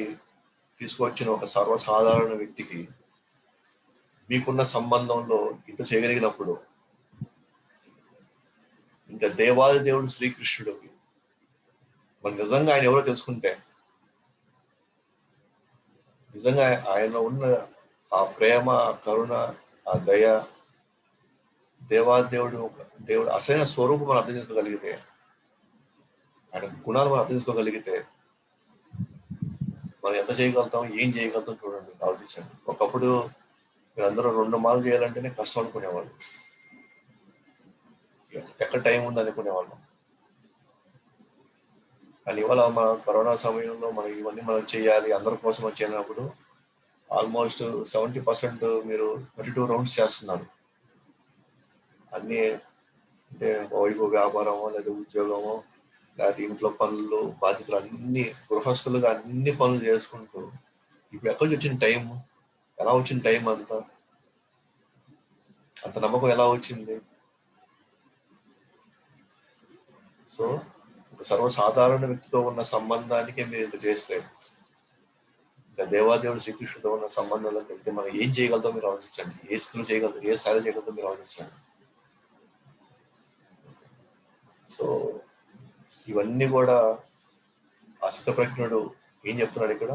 తీసుకొచ్చిన ఒక సర్వసాధారణ వ్యక్తికి మీకున్న సంబంధంలో ఇంత చేయగలిగినప్పుడు ఇంకా దేవాది దేవుడు శ్రీకృష్ణుడికి మన నిజంగా ఆయన ఎవరో తెలుసుకుంటే, నిజంగా ఆయనలో ఉన్న ఆ ప్రేమ, ఆ కరుణ, ఆ దయ, దేవుడు అసలైన స్వరూపం మనం అర్థం చేసుకోగలిగితే, ఆయన గుణాలు మనం అర్థం చేసుకోగలిగితే మనం ఎంత చేయగలుగుతాం, ఏం చేయగలుగుతాం చూడండి, ఆలోచించండి. ఒకప్పుడు మీరందరూ 2 మాలు చేయాలంటేనే కష్టం అనుకునేవాళ్ళు, ఎక్కడ టైం ఉంది అనుకునేవాళ్ళం. కానీ ఇవాళ మన కరోనా సమయంలో మనం ఇవన్నీ మనం చేయాలి, అందరి కోసం వచ్చేటప్పుడు ఆల్మోస్ట్ 70% మీరు 32 రౌండ్స్ చేస్తున్నారు. అన్నీ అంటే వైపు వ్యాపారమో లేదా ఉద్యోగమో లేకపోతే ఇంట్లో పనులు, బాధ్యతలు అన్ని గృహస్థులుగా అన్ని పనులు చేసుకుంటూ ఇప్పుడు ఎక్కడి నుంచి వచ్చిన టైం, ఎలా వచ్చిన టైం అంత నమ్మకం ఎలా వచ్చింది? సో ఒక సర్వసాధారణ వ్యక్తితో ఉన్న సంబంధానికి మీరు ఇంత చేస్తే ఇంకా దేవాదేవుడు శ్రీకృష్ణుడితో ఉన్న సంబంధంలో వెళ్తే మనం ఏం చేయగలుగుతాం మీరు ఆలోచించండి, ఏ స్థితిలో చేయగలుగుతాం, ఏ స్థాయిలో చేయగలుగుతాం మీరు ఆలోచించండి. సో ఇవన్నీ కూడా ఆ స్థితప్రజ్ఞుడు ఏం చెప్తున్నాడు ఇక్కడ,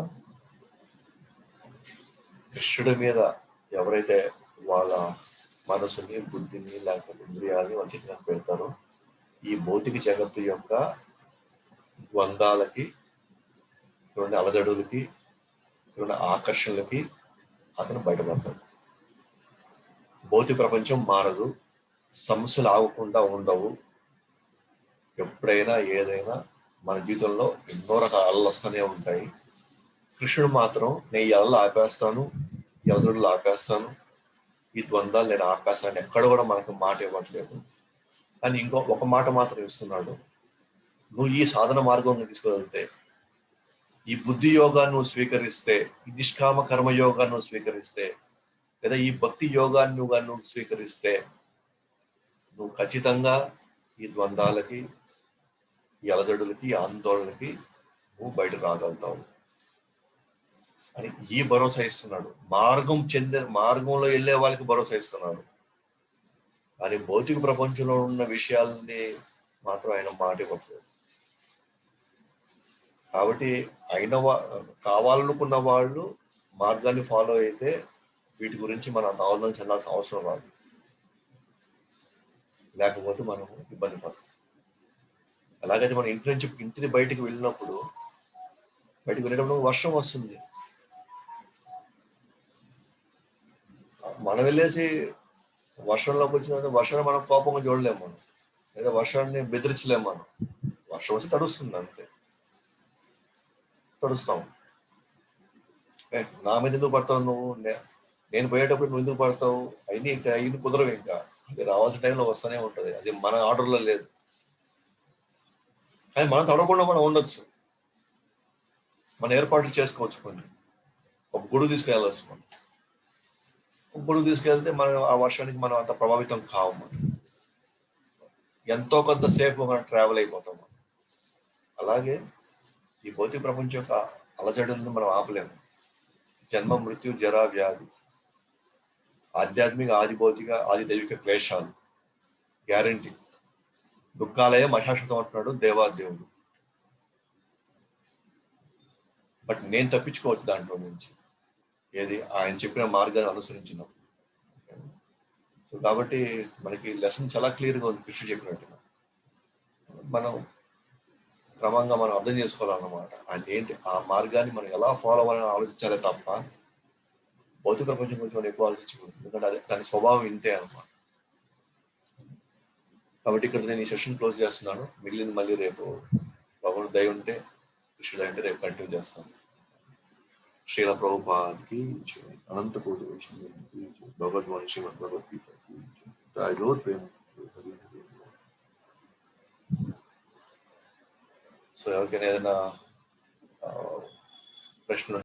కృష్ణుడి మీద ఎవరైతే వాళ్ళ మనసుని, బుద్ధిని లేకపోతే ఇంద్రియాలని వాళ్ళ చేతికి పెడతారో ఈ భౌతిక జగత్తు యొక్క ద్వంద్వాలకి, అలజడులకి, ఆకర్షణలకి అతను బయటపడతాడు. భౌతిక ప్రపంచం మారదు, సమస్యలు ఆగకుండా ఉండవు. ఎప్పుడైనా ఏదైనా మన జీవితంలో ఎన్నో రకాల అలలు వస్తూనే ఉంటాయి. కృష్ణుడు మాత్రం నేను ఈ అలలు ఆపేస్తాను, ఈ అలజడులు ఆపేస్తాను, ఈ ద్వంద్వాలు నేను ఆపేస్తాను ఎక్కడ కూడా మనకు మాట ఇవ్వట్లేదు. కానీ ఒక మాట మాత్రం ఇస్తున్నాడు, నువ్వు ఈ సాధన మార్గం తీసుకోగలిగితే, ఈ బుద్ధి యోగాన్ని నువ్వు స్వీకరిస్తే, ఈ నిష్కామ కర్మ యోగాన్ని నువ్వు స్వీకరిస్తే, లేదా ఈ భక్తి యోగాన్ని నువ్వు స్వీకరిస్తే నువ్వు ఖచ్చితంగా ఈ ద్వంద్వాలకి, ఈ అలజడులకి, ఆందోళనకి నువ్వు బయట రాగలుగుతావు అని ఈ భరోసా ఇస్తున్నాడు. మార్గంలో వెళ్ళే వాళ్ళకి భరోసా ఇస్తున్నాడు. కానీ భౌతిక ప్రపంచంలో ఉన్న విషయాలని మాత్రం ఆయన మాట ఇవ్వట్లేదు. కాబట్టి కావాలనుకున్న వాళ్ళు మార్గాన్ని ఫాలో అయితే వీటి గురించి మనం అంత ఆలోచన చెందాల్సిన అవసరం రాదు, లేకపోతే మనం ఇబ్బంది పడతాం. అలాగైతే మనం ఇంటిని బయటికి వెళ్ళినప్పుడు వర్షం వస్తుంది, మనం వెళ్ళేసి వర్షంలోకి వచ్చిన వర్షాన్ని మనం కోపంగా చూడలేము, మనం లేదా వర్షాన్ని బెదిరించలేము. మనం వర్షం వచ్చి తడుస్తుంది, అంతే తడుస్తాం. నా మీద ఎందుకు పడతావు నువ్వు, నేను పోయేటప్పుడు నువ్వు ఎందుకు పడతావు, అవి కుదరవు. ఇంకా అది రావాల్సిన టైంలో వస్తూనే ఉంటుంది, అది మన ఆర్డర్లో లేదు. కానీ మనం తడవకుండా మనం ఉండొచ్చు, మన ఏర్పాట్లు చేసుకోవచ్చు. కొన్ని ఒక గొడుగు తీసుకెళ్ళవచ్చు, మనం ఒక గొడుగు తీసుకెళ్తే మనం ఆ వర్షానికి మనం అంత ప్రభావితం కావు, మనం ఎంతో కొంత సేఫ్ మనం ట్రావెల్ అయిపోతాం. అలాగే ఈ భౌతిక ప్రపంచం యొక్క అలజడులను మనం ఆపలేము. జన్మ, మృత్యు, జరా, వ్యాధి, ఆధ్యాత్మిక, ఆది భౌతిక, ఆది దైవిక క్లేశాలు గ్యారంటీ. దుఃఖాలయం అశాశ్వతం అంటున్నాడు దేవాదేవుడు. బట్ నేను తప్పించుకోవచ్చు దాంట్లో నుంచి, ఏది ఆయన చెప్పిన మార్గాన్ని అనుసరించినప్పుడు. సో కాబట్టి మనకి లెసన్ చాలా క్లియర్గా ఉంది కృష్ణుడు చెప్పినట్టుగా. మనం క్రమంగా మనం అర్థం చేసుకోవాలన్నమాట. ఆయన ఏంటి ఆ మార్గాన్ని మనం ఎలా ఫాలో అవ్వాలని ఆలోచించాలే తప్ప భౌతిక ప్రపంచం గురించి మనం ఎక్కువ ఆలోచించకూడదు. ఎందుకంటే అది దాని స్వభావం ఇంతే అనమాట. కాబట్టి ఇక్కడ నేను ఈ సెషన్ క్లోజ్ చేస్తున్నాను. మిగిలింది మళ్ళీ రేపు భగవంతుడి దయ ఉంటే, కృష్ణుడి దయ ఉంటే రేపు కంటిన్యూ చేస్తాను. శ్రీల ప్రభుపాద్కి అనంత కోటి వైష్ణవులకి భగవద్వాణి శ్రీమద్ భగవద్గీతకి జయ ప్రేమ. సో ఎవరికైనా ఏదైనా ప్రశ్నలు